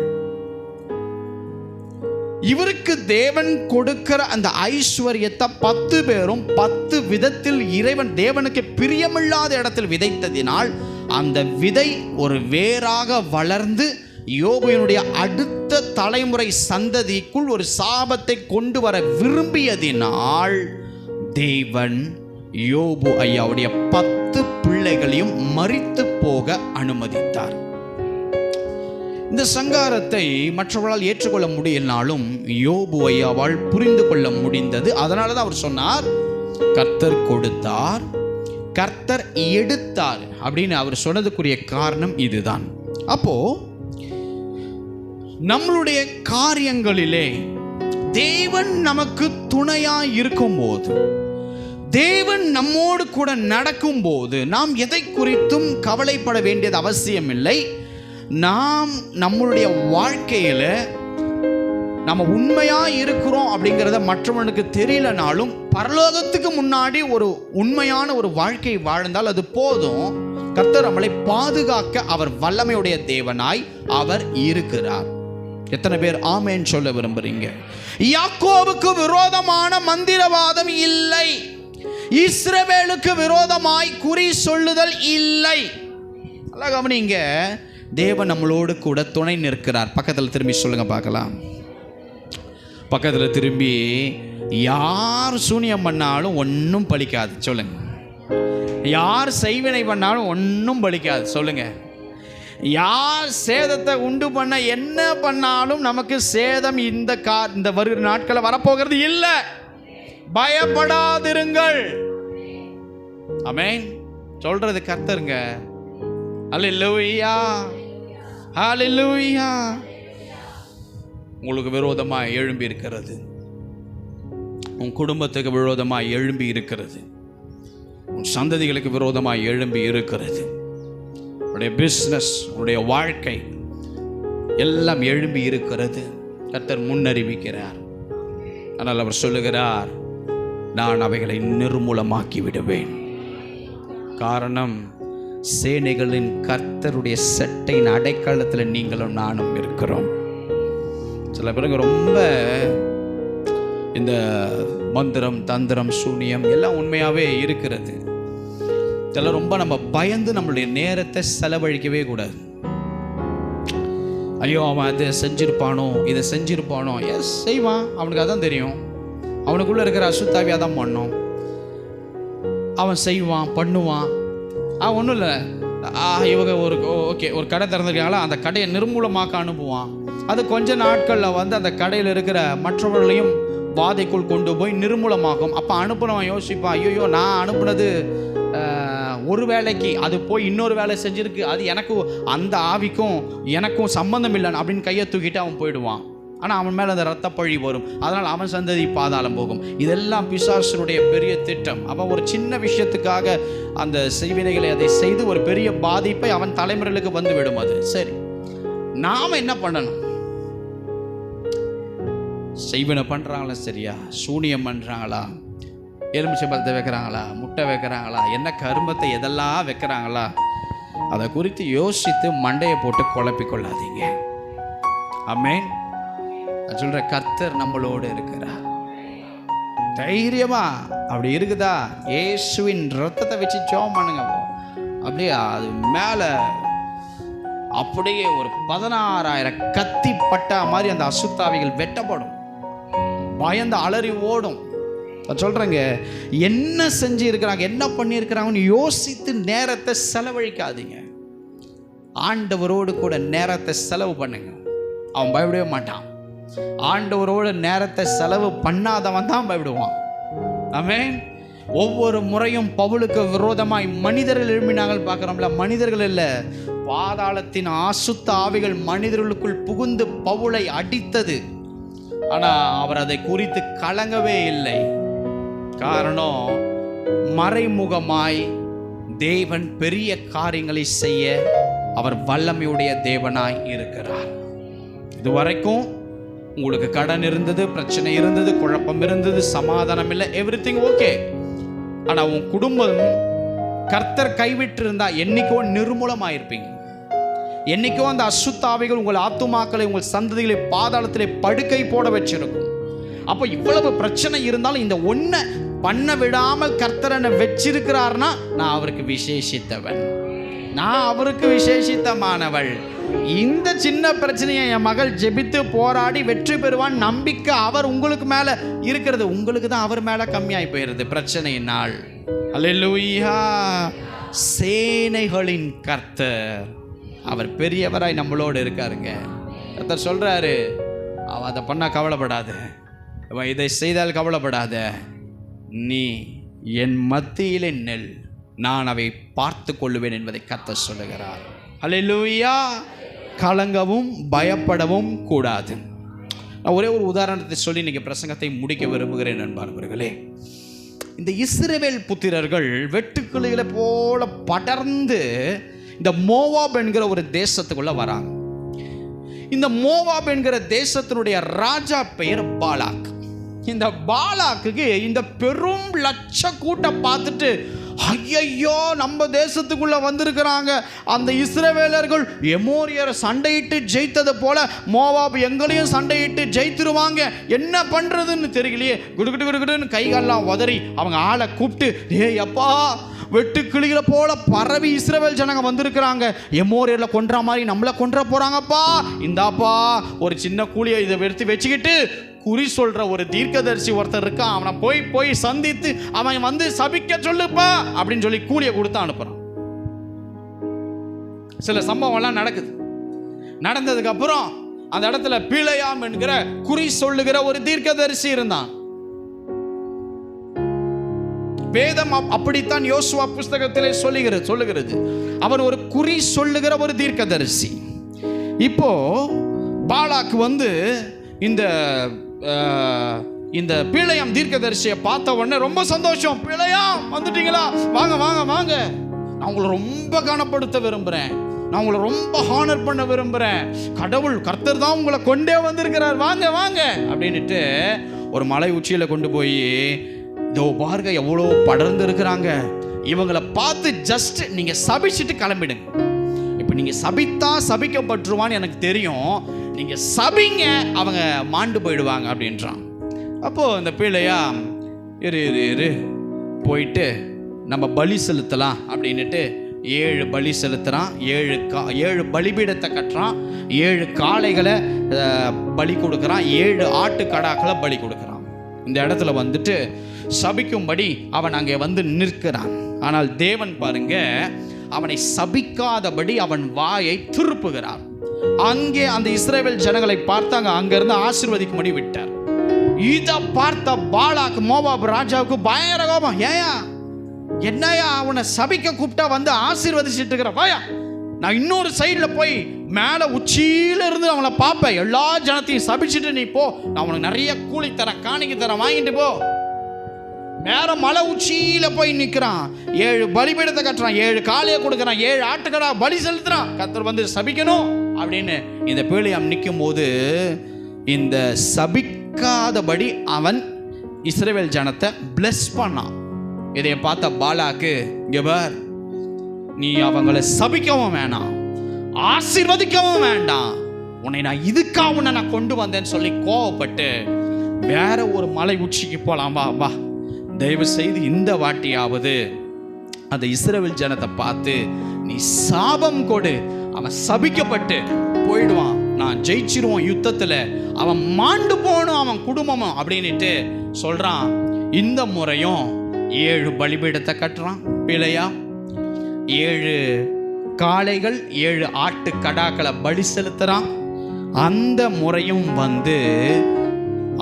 Speaker 1: இவருக்கு தேவன் கொடுக்கிற அந்த ஐஸ்வர்யத்தை 10 பேரும் 10 விதத்தில் இறைவன் தேவனுக்கு பிரியமில்லாத இடத்தில் விதைத்ததினால் அந்த விதை ஒரு வேராக வளர்ந்து யோபுவினுடைய அடுத்த தலைமுறை சந்ததிக்குள் ஒரு சாபத்தை கொண்டு வர விரும்பியதினால் தேவன் யோபு ஐயாவுடைய 10 பிள்ளைகளையும் மரித்து போக அனுமதித்தார். இந்த சங்காரத்தை மற்றவர்களால் ஏற்றுக்கொள்ள முடியலனாலும் யோபு ஐயாவால் புரிந்து கொள்ள முடிந்தது. அதனால தான் அவர் சொன்னார், கர்த்தர் கொடுத்தார், கர்த்தர் எடுத்தார் அப்படின்னு அவர் சொன்னதுக்குரிய காரணம் இதுதான். அப்போ நம்மளுடைய காரியங்களிலே தேவன் நமக்கு துணையாய் இருக்கும்போது, தேவன் நம்மோடு கூட நடக்கும்போது நாம் எதை குறித்தும் கவலைப்பட வேண்டியது அவசியம் இல்லை. நாம் நம்மளுடைய வாழ்க்கையில் நம்ம உண்மையாக இருக்கிறோம் அப்படிங்கிறத மற்றவனுக்கு தெரியலனாலும் பரலோகத்துக்கு முன்னாடி ஒரு உண்மையான ஒரு வாழ்க்கை வாழ்ந்தால் அது போதும். கர்த்தர் நம்மளை பாதுகாக்க அவர் வல்லமையுடைய தேவனாய் அவர் இருக்கிறார். எத்தனை பேர் ஆமென் சொல்ல விரும்புறீங்க? யாக்கோபுக்கு விரோதமான மந்திரவாதம் இல்லை, இஸ்ரவேலுக்கு விரோதமாய் குறி சொல்லுதல் இல்லை. நல்லா கவனிங்க, தேவன் நம்மளோடு கூட துணை நிற்கிறார். பக்கத்தில் திரும்பி சொல்லுங்க பார்க்கலாம். பக்கத்தில் திரும்பி, யார் சூனியம் பண்ணாலும் ஒன்றும் பலிக்காது சொல்லுங்க. யார் செய்வினை பண்ணாலும் ஒன்றும் பலிக்காது சொல்லுங்க. யார் சேதத்தை உண்டு பண்ண என்ன பண்ணாலும் நமக்கு சேதம் இந்த வருகிற நாட்களை வரப்போகிறது இல்லை. பயப்படாதிருங்கள். ஆமென் சொல்றது கர்த்தருங்க. அல்லேலூயா, அல்லேலூயா. உங்களுக்கு விரோதமாக எழும்பி இருக்கிறது, உன் குடும்பத்துக்கு விரோதமாக எழும்பி இருக்கிறது, உன் சந்ததிகளுக்கு விரோதமாக எழும்பி இருக்கிறது, உன்னுடைய பிஸ்னஸ், உன்னுடைய வாழ்க்கை எல்லாம் எழும்பி இருக்கிறது. கர்த்தர் முன்னறிவிக்கிறார். ஆனால் அவர் சொல்லுகிறார், நான் அவைகளை நிர்மூலமாக்கி விடுவேன். காரணம், சேனைகளின் கர்த்தருடைய செட்டையின் அடைக்காலத்தில் நீங்களும் நானும் இருக்கிறோம். சில பேருக்கு ரொம்ப இந்த மந்திரம், தந்திரம், சூனியம் எல்லாம் உண்மையாகவே இருக்கிறது. சில ரொம்ப நம்ம பயந்து நம்மளுடைய நேரத்தை செலவழிக்கவே கூடாது. ஐயோ அவன் அதை செஞ்சிருப்பானோ, இதை செஞ்சிருப்பானோ. எஸ், செய்வான், அவனுக்கு அதான் தெரியும். அவனுக்குள்ளே இருக்கிற அசுத்தாவியாக தான் பண்ணோம். அவன் செய்வான், பண்ணுவான். ஒன்றும் இல்லை, இவங்க ஒரு கடை திறந்துருக்காங்களா, அந்த கடையை நிர்மூலமாக்க அனுப்புவான். அது கொஞ்ச நாட்களில் வந்து அந்த கடையில் இருக்கிற மற்றவர்களையும் வாதைக்குள் கொண்டு போய் நிர்மூலமாகும். அப்போ அனுப்புனவன் யோசிப்பான், ஐயோ நான் அனுப்புனது ஒரு வேலைக்கு, அது போய் இன்னொரு வேலை செஞ்சுருக்கு, அது எனக்கு அந்த ஆவிக்கும் எனக்கும் சம்பந்தம் இல்லைன்னு அப்படின்னு கையை தூக்கிட்டு அவன் போயிடுவான். ஆனால் அவன் மேலே அந்த ரத்த பழி வரும். அதனால் அவன் சந்ததி பாதாளம் போகும். இதெல்லாம் பிசாசனுடைய பெரிய திட்டம். அவன் ஒரு சின்ன விஷயத்துக்காக அந்த செய்வினைகளை அதை செய்து ஒரு பெரிய பாதிப்பை அவன் தலைமுறைகளுக்கு வந்து விடும். அது சரி, நாம் என்ன பண்ணணும்? செய்வினை பண்ணுறாங்களா, சரியா? சூனியம் பண்ணுறாங்களா, எலுமிச்சை பழத்தை வைக்கிறாங்களா, முட்டை வைக்கிறாங்களா, என்ன கரும்பத்தை எதெல்லாம் வைக்கிறாங்களா, அதை குறித்து யோசித்து மண்டையை போட்டு குழப்பிக்கொள்ளாதீங்க. ஆமென். நான் சொல்ற, கர்த்தர் நம்மளோடு இருக்கிறார். தைரியமா அப்படி இருக்குதா, இயேசுவின் ரத்தத்தை வச்சு ஜெபம் பண்ணுங்க. அப்படியே அது மேலே அப்படியே ஒரு 16,000 கத்தி பட்டா மாதிரி அந்த அசுத்தாவிகள் வெட்டப்படும், பயந்து அலறி ஓடும். சொல்றேங்க, என்ன செஞ்சு இருக்கிறாங்க, என்ன பண்ணியிருக்கிறாங்கன்னு யோசித்து நேரத்தை செலவழிக்காதீங்க. ஆண்டவரோடு கூட நேரத்தை செலவு பண்ணுங்க. அவன் பயப்படவே மாட்டான். ஆண்டவரோடு நேரத்தை செலவு பண்ணாதவன் தான் பயப்படுவான். ஆமென். ஒவ்வொரு முறையும் பவுலுக்கு விரோதமாய் மனிதர்கள் எழுப்பினாங்க பார்க்குறோம்ல, மனிதர்கள் இல்லை, பாதாளத்தின் அசுத்த ஆவிகள் மனிதர்களுக்குள் புகுந்து பவுலை அடித்தது. ஆனால் அவர் அதை குறித்து கலங்கவே இல்லை. காரணம், மறைமுகமாய் தேவன் பெரிய காரியங்களை செய்ய அவர் வல்லமையுடைய தேவனாய் இருக்கிறார். இதுவரைக்கும் உங்களுக்கு கடன் இருந்தது, பிரச்சனை இருந்தது, குழப்பம் இருந்தது, சமாதானம் இல்லை, எவ்ரிதிங் ஓகே. ஆனால் உன் குடும்பம் கர்த்தர் கைவிட்டு இருந்தா என்னைக்கோ நிர்மூலமாயிருப்பீங்க. என்னைக்கோ அந்த அசுத்தாவிகள் உங்கள் ஆத்துமாக்களை, உங்கள் சந்ததிகளை பாதாளத்திலே படுக்கை போட வச்சிருக்கும். அப்போ இவ்வளவு பிரச்சனை இருந்தாலும் இந்த ஒன்றை பண்ண விடாமல் கர்த்தர் என்னை வச்சிருக்கிறார்னா நான் அவருக்கு விசேஷித்தவன், நான் அவருக்கு விசேஷித்தமானவள். இந்த சின்ன பிரச்சனையை என் மகள் ஜெபித்து போராடி வெற்றி பெறுவான் நம்பிக்கை அவர் உங்களுக்கு மேல இருக்கிறது. உங்களுக்கு தான் அவர் மேல கம்மியாய் போயிருது பிரச்சனையினால். அல்லேலூயா. சேனைகளின் கர்த்தர் அவர் பெரியவராய் நம்மளோடு இருக்காருங்க. கர்த்தர் சொல்றாரு, அவன் அதை பண்ணா கவலைப்படாத, அவன் இதை செய்தால் கவலைப்படாத, நீ என் மத்தியிலே நெல், நான் அவை பார்த்து கொள்ளுவேன் என்பதை கர்த்தர் சொல்லுகிறார். அல்லேலூயா. கலங்கவும் பயப்படவும் கூடாது. நான் ஒரே ஒரு உதாரணத்தை சொல்லி இன்னைக்கு பிரசங்கத்தை முடிக்க விரும்புகிறேன் நண்பர்களே. இந்த இஸ்ரவேல் புத்திரர்கள் வெட்டுக்கிளிகளை போல படர்ந்து இந்த மோவாப் என்கிற ஒரு தேசத்துக்குள்ள வராங்க. இந்த மோவாப் என்கிற தேசத்தினுடைய ராஜா பெயர் பாலாக். இந்த பாலாக்குக்கு இந்த பெரும் லட்ச கூட்டம் பார்த்துட்டு, ஐயையோ நம்ம தேசத்துக்குள்ள வந்திருக்கிறாங்க, அந்த இஸ்ரவேலர்கள் எமோரியரை சண்டையிட்டு ஜெயித்தது போல மோவாப் எங்களையும் சண்டையிட்டு ஜெயித்துருவாங்க, என்ன பண்றதுன்னு தெரியலையே. குடுகுடு குடுகுடுன்னு கைகாலெல்லாம் உதறி அவங்க ஆளை கூப்பிட்டு, ஏய் அப்பா, வெட்டு கிளிகளை போல பரவி இஸ்ரவேல் ஜனங்க வந்திருக்கிறாங்க, எமோரியர்ல கொன்ற மாதிரி நம்மளை கொன்ற போறாங்கப்பா, இந்தாப்பா ஒரு சின்ன கூலியை இதை எடுத்து வச்சுக்கிட்டு குறி சொல்ற ஒரு தீர்க்கதரிசி ஒருத்தர் இருக்கான், அவனை போய் சந்தித்து அவன் வந்து சபிக்க சொல்லுப்பா அப்படின்னு சொல்லி கூலியை கொடுத்து அனுப்புறான். சில சம்பவம்லாம் நடக்குது. நடந்ததுக்கு அப்புறம் அந்த இடத்துல பிழையாம் என்கிற குறி சொல்லுகிற ஒரு தீர்க்கதரிசி இருந்தான். வேதம் அப்படித்தான் யோசுவா புஸ்தகத்திலே சொல்லுகிறது. அவன் ஒரு குறி சொல்லுகிற ஒரு தீர்க்கதரிசி. இப்போ பாலாக்கு வந்து இந்த பிழையாம் தீர்க்கதரிசியை பார்த்த உடனே ரொம்ப சந்தோஷம். பிழையாம் வந்துட்டீங்களா, வாங்க வாங்க வாங்க, நான் உங்களை ரொம்ப கனப்படுத்த விரும்புகிறேன், நான் உங்களை ரொம்ப ஹானர் பண்ண விரும்புகிறேன், கடவுள் கர்த்தர் தான் உங்களை கொண்டே வந்திருக்கிறார், வாங்க வாங்க அப்படின்ட்டு ஒரு மலை உச்சியில் கொண்டு போய், இதோ பாருங்க எவ்வளோ படர்ந்து இருக்கிறாங்க, இவங்களை பார்த்து ஜஸ்ட் நீங்க சபிச்சுட்டு கிளம்பிடுங்க. இப்போ நீங்க சபித்தா சபிக்கப்பட்டுருவான்னு எனக்கு தெரியும், நீங்க சபிங்க, அவங்க மாண்டு போயிடுவாங்க அப்படின்றான். அப்போ இந்த பிள்ளையா இரு போயிட்டு நம்ம பலி செலுத்தலாம் அப்படின்னுட்டு 7 பலி செலுத்துறான். 7 பலிபீடத்தை கட்டுறான், 7 காளைகளை பலி கொடுக்குறான், 7 ஆட்டுக்கடாக்களை பலி கொடுக்குறான். இந்த இடத்துல வந்துட்டு சபிக்கும்படி அவன் அங்கே வந்து நிற்கிறான். ஆனால் தேவன் பாருங்க, அவனை சபிக்காதபடி அவன் வாயை திருப்புகிறார். அங்கே அந்த இஸ்ரவேல் ஜனங்களை பார்த்தாங்க, அங்கிருந்து ஆசீர்வதிக்கும்படி விட்டார். இதை பார்த்த பாலாக்கு மோவாப் ராஜாவுக்கு பயங்கர கோபம். ஏயா என்னையா அவனை சபிக்க கூப்பிட்டா வந்து ஆசீர்வதிச்சுட்டு இருக்கிற, வாயா நான் இன்னொரு சைடில் போய் மேலே உச்சியில இருந்து அவனை பார்ப்பேன், எல்லா ஜனத்தையும் சபிச்சுட்டு நீ போ, நான் உனக்கு நிறைய கூலி தரேன், காணிக்கை தரேன், வாங்கிட்டு போ. வேற மலை உச்சியில போய் நிற்கிறான், 7 பலிபீடத்தை கட்டுறான், 7 காளையை கொடுக்குறான், 7 ஆட்டுக்கடா பலி செலுத்துறான், கர்த்தர் வந்து சபிக்கணும் அப்படின்னு இந்த பிள்ளையாம் நிற்கும் போது, இந்த சபிக்காதபடி அவன் இஸ்ரவேல் ஜனத்தை பிளஸ் பண்ணான். இதை பார்த்த பாலாக்கு, இங்க பார், நீ அவங்களை சபிக்கவும் வேணாம், ஆசீர்வதிக்கவும் வேண்டாம், உன்னை நான் இதுக்காக உன்னை நான் கொண்டு வந்தேன்னு சொல்லி கோவப்பட்டு வேற ஒரு மலை உச்சிக்கு போலாம், வா வா, தயவு செய்து இந்த வாட்டியாவது அந்த இஸ்ரவேல் ஜனத்தை பார்த்து நீ சாபம் கொடு, அவன் சபிக்கப்பட்டு போயிடுவான், நான் ஜெயிச்சிருவான் யுத்தத்தில், அவன் மாண்டு போகணும் அவன் குடும்பமும் அப்படின்ட்டு சொல்றான். இந்த முறையும் 7 பலிபீடத்தை கட்டுறான் பிழையா, 7 காளைகள் 7 ஆட்டு கடாக்களை பலி செலுத்துறான். அந்த முறையும் வந்து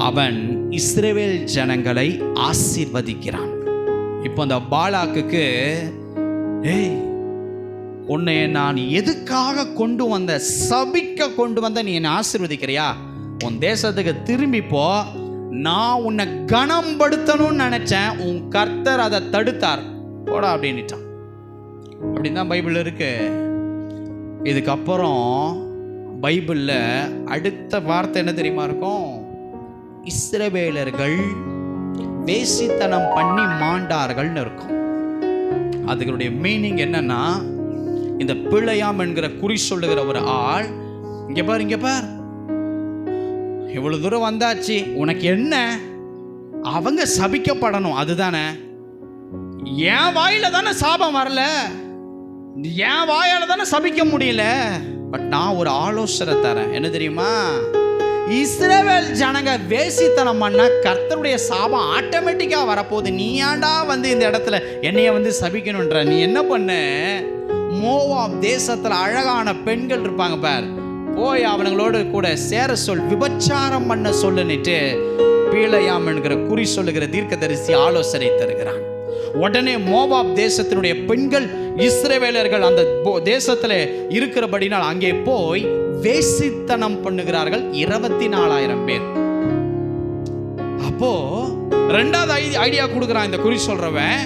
Speaker 1: அவன் இஸ்ரவேல் ஜனங்களை ஆசீர்வதிக்கிறான். இப்போ அந்த பாலாக்குக்கு, ஏய் உன்னை நான் எதுக்காக கொண்டு வந்த, சபிக்க கொண்டு வந்த, நீ என்னை ஆசீர்வதிக்கிறியா, உன் தேசத்துக்கு திரும்பி போ, நான் உன்னை கனம்படுத்தணும்னு நினைச்சேன், உன் கர்த்தர் அதை தடுத்தார், போடா அப்படின்னுட்டான். அப்படின்னு தான் பைபிள் இருக்கு. இதுக்கப்புறம் பைபிளில் அடுத்த வார்த்தை என்ன தெரியுமா இருக்கும்? இஸ்ரவேலர்கள் வேசித்தனம் பண்ணி மாண்டார்கள்னு இருக்கும். அதுகளுடைய மீனிங் என்னன்னா, இந்த பிழையாம் என்கிற குறி சொல்லுகிற ஒரு ஆள், இங்க பார் இவ்வளவு தூரம் வந்தாச்சு, உனக்கு என்ன? அவங்க சபிக்கப்படணும், அதுதானே. என் வாயில தானே சாபம் வரல, என் வாயால தானே சபிக்க முடியல. பட் நான் ஒரு ஆலோசனை தரேன், என்ன தெரியுமா? இஸ்ரவேல் ஜனங்க வேசித்தனம் பண்ணா கர்த்தருடைய சாபம் ஆட்டோமேட்டிக்கா வரப்போகுது. நீ ஏன்டா வந்து இந்த இடத்துல என்னைய வந்து சபிக்கணுன்ற? நீ என்ன பண்ண, மோவாப் தேசத்துல அழகான பெண்கள் இருப்பாங்க பார், போய் அவங்களோடு கூட சேர சொல், விபச்சாரம் பண்ண சொல்லுன்னுட்டு பீலையாம் என்கிற குறி சொல்லுகிற தீர்க்கதரிசி ஆலோசனை தருகிறான். உடனே மோவாப் தேசத்தினுடைய பெண்கள் இஸ்ரவேலர்கள் அந்த தேசத்துல இருக்கிறபடினால் அங்கே போய் வேசித்தனம் பண்ணுகிறார்கள், 24,000 பேர். அப்போ ரெண்டாவது ஐடியா கொடுக்குறான் இந்த குறி சொல்றவன்.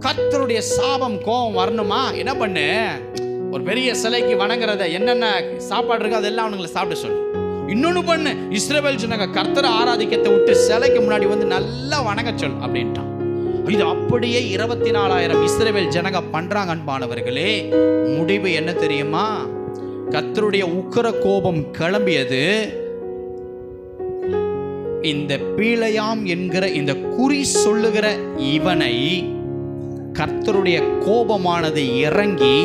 Speaker 1: கர்த்தருடைய சாபம் கோபம் வரணுமா, என்ன பண்ணு, ஒரு பெரிய சிலைக்கு வணங்குறத என்னென்ன சாப்பாடு இருக்கு அதெல்லாம் அவனுங்களை சாப்பிட சொல்லு. இன்னொன்னு பண்ணு, இஸ்ரவேல் ஜனங்க கர்த்தரை ஆராதிக்கத்தை விட்டு சிலைக்கு முன்னாடி வந்து நல்லா வணங்க சொல் அப்படின்ட்டான். இது அப்படியே 24,000 இஸ்ரவேல் ஜனங்க பண்றாங்க. அன்பானவர்களே, முடிவு என்ன தெரியுமா? கர்த்தருடைய உக்கிர கோபம் கிளம்பியது. இந்த பீலையாம் என்கிற இந்த குறி சொல்லுகிற இவனை கர்த்தருடைய கோபமானது இறங்கி,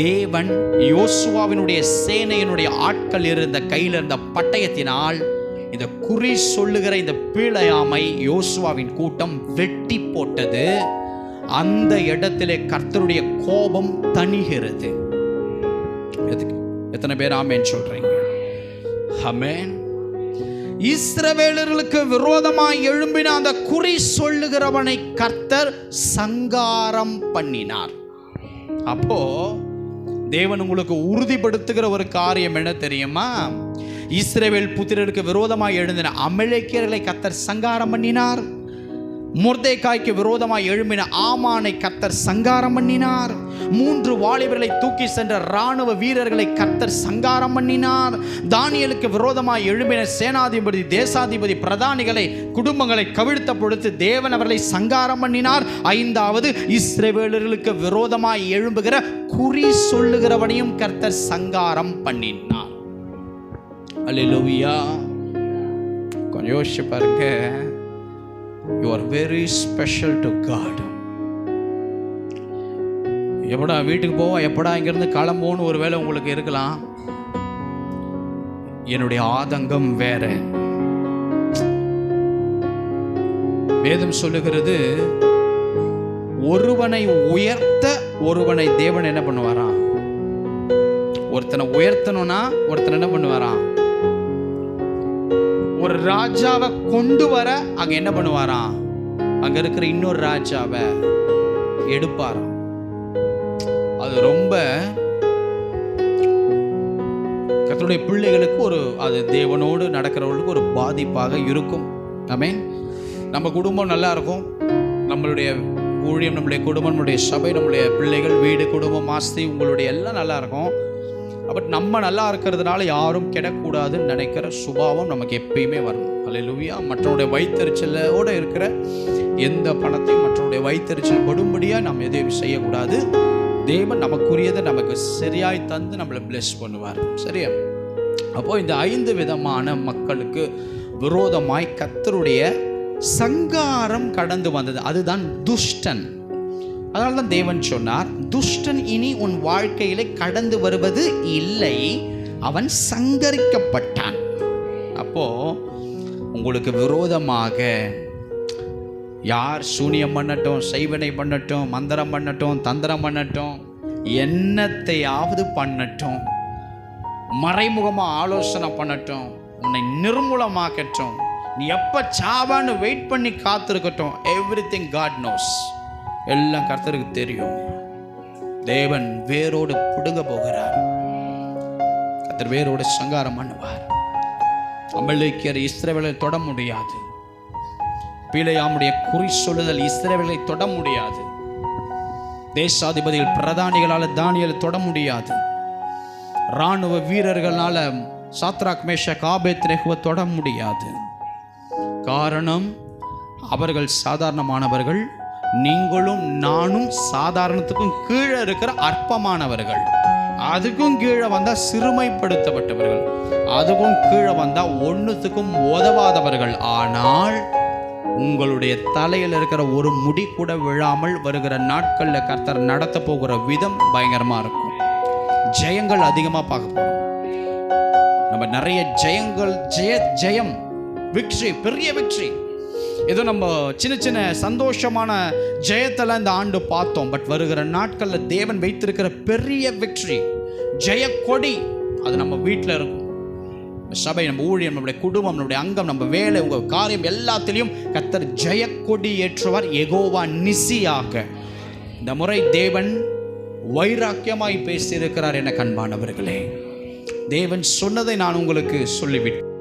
Speaker 1: தேவன் யோசுவாவினுடைய சேனையினுடைய ஆட்கள் இருந்த கையில் இருந்த பட்டயத்தினால் இந்த குறி சொல்லுகிற இந்த பீலையாமை யோசுவாவின் கூட்டம் வெட்டி போட்டது. அந்த இடத்திலே கர்த்தருடைய கோபம் தணிகிறது. எத்தனை பேர் ஆமென் சொல்றீங்க? ஆமென். இஸ்ரவேலர்களுக்கு விரோதமாய் எழும்பின அந்த குறி சொல்லுகிறவனை கர்த்தர் சங்காரம் பண்ணினார். அப்போ தேவன் உங்களுக்கு உறுதிப்படுத்துகிற ஒரு காரியம் என்ன தெரியுமா? இஸ்ரவேல் புத்திரருக்கு விரோதமாய் எழுந்தின அமலேக்கியர்களை கர்த்தர் சங்காரம் பண்ணினார். மொர்தெகாய்க்கு விரோதமாய் எழும்பின ஆமானை கர்த்தர் சங்காரம் பண்ணினார். 3 வாலிபர்களை தூக்கி சென்ற ராணுவ வீரர்களை கர்த்தர் சங்காரம் பண்ணினார். தானியேலுக்கு விரோதமாய் எழும்பின சேனாதிபதி, தேசாதிபதி, பிரதானிகளை, குடும்பங்களை கவிழ்த்த பொழுது தேவன் அவர்களை சங்காரம் பண்ணினார். 5வது, இஸ்ரவேலர்களுக்கு விரோதமாய் எழும்புகிற குறி சொல்லுகிறவனையும் கர்த்தர் சங்காரம் பண்ணினார். அல்லேலூயா. கொஞ்சம் யோசிச்சு பாருங்க. You are very special to God. எப்படா வீட்டுக்கு போவோம், எப்படா இங்கிருந்து கிளம்புவோன்னு ஒரு வேளை உங்களுக்கு இருக்கலாம். என்னுடைய ஆதங்கம் வேற. வேதம் சொல்லுகிறது, ஒருவனை உயர்த்த ஒருவனை தேவன் என்ன பண்ணுவாராம்? ஒருத்தனை உயர்த்தணும்னா ஒருத்தனை என்ன பண்ணுவாராம்? ஒரு ராஜாவை கொண்டு வர அங்க என்ன பண்ணுவாராம்? அங்க இருக்கிற இன்னொரு ராஜாவை எடுப்பாராம். அது ரொம்ப கர்த்தருடைய பிள்ளைகளுக்கு ஒரு, அது தேவனோடு நடக்கிறவர்களுக்கு ஒரு பாதிப்பாக இருக்கும். ஆமென். நம்ம குடும்பம் நல்லா இருக்கும், நம்மளுடைய ஊழியம், நம்முடைய குடும்பம், நம்முடைய சபை, நம்முடைய பிள்ளைகள், வீடு, குடும்பம், ஆஸ்தி, உங்களுடைய எல்லாம் நல்லா இருக்கும். பட் நம்ம நல்லா இருக்கிறதுனால யாரும் கெடக்கூடாதுன்னு நினைக்கிற சுபாவம் நமக்கு எப்பயுமே வரும். அல்லேலூயா. மற்றவருடைய வயிற்றெரிச்சலோடு இருக்கிற எந்த பணத்தையும் மற்றவருடைய வயிற்றெரிச்சல் படும்படியாக நம்ம எதையும் செய்யக்கூடாது. தேவன் நமக்குரியதை நமக்கு சரியாய் தந்து நம்மளை பிளெஸ் பண்ணுவார். சரியா? அப்போ இந்த 5 விதமான மக்களுக்கு விரோதமாய் கர்த்தருடைய சங்காரம் கடந்து வந்தது. அதுதான் துஷ்டன். அதனால தான் தேவன் சொன்னார், துஷ்டன் இனி உன் வாழ்க்கையிலே கடந்து வருவது இல்லை, அவன் சங்கரிக்கப்பட்டான். அப்போ உங்களுக்கு விரோதமாக யார் சூனியம் பண்ணட்டும், செய்வனை பண்ணட்டும், மந்திரம் பண்ணட்டும், தந்திரம் பண்ணட்டும், என்னத்தையாவது பண்ணட்டும், மறைமுகமாக ஆலோசனை பண்ணட்டும், உன்னை நிர்மூலமாக்கட்டும், நீ எப்போ சாவான்னு வெயிட் பண்ணி காத்திருக்கட்டும், எவ்ரிதிங் காட் நோஸ். எல்லாம் கர்த்தருக்கு தெரியும். தேவன் வேரோடு பிடுங்க போகிறார். கர்த்தர் வேரோடு சங்காரம் பண்ணுவார். அமலேக்கியர் இஸ்ரவேலை தொட முடியாது. பிலேயாமுடைய குறி சொல்லுதல் இஸ்ரவேலை தொட முடியாது. தேசாதிபதிகள் பிரதானிகளால் தானியேலை தொட முடியாது. இராணுவ வீரர்களால சாத்ராக் மேஷாக் ஆபேத்நேகோவை தொட முடியாது. காரணம், அவர்கள் சாதாரணமானவர்கள், நீங்களும் நானும் சாதாரணத்துக்கும் கீழே இருக்கிற அற்பமானவர்கள். அதுக்கும் கீழே வந்தா சிறுமைப்படுத்தப்பட்டவர்கள், அதுக்கும் கீழே வந்தா ஒன்றுத்துக்கும் உதவாதவர்கள். ஆனால் உங்களுடைய தலையில் இருக்கிற ஒரு முடி கூட விழாமல் வருகிற நாட்களில் கர்த்தர் நடத்த போகிற விதம் பயங்கரமா இருக்கும். ஜெயங்கள் அதிகமாக பார்க்க போறோம். நம்ம நிறைய ஜெயங்கள், ஜெயம், விக்ட்ரி, பெரிய விக்ட்ரி. ஏதோ நம்ம சின்ன சின்ன சந்தோஷமான ஜெயத்தெல்லாம் இந்த ஆண்டு பார்த்தோம். பட் வருகிற நாட்களில் தேவன் வைத்திருக்கிற பெரிய விக்ட்ரி, ஜெய கொடி, அது நம்ம வீட்டில் இருக்கும். சபை, நம்ம ஊழியம், நம்முடைய குடும்பம், நம்முடைய அங்கம், நம்ம வேலை, உங்கள் காரியம் எல்லாத்திலையும் கர்த்தர் ஜெய கொடி ஏற்றுவார். யெகோவா நிசியாக. இந்த முறை தேவன் வைராக்கியமாய் பேசியிருக்கிறார். என கண்பானவர்களே, தேவன் சொன்னதை நான் உங்களுக்கு சொல்லிவிட்டேன்.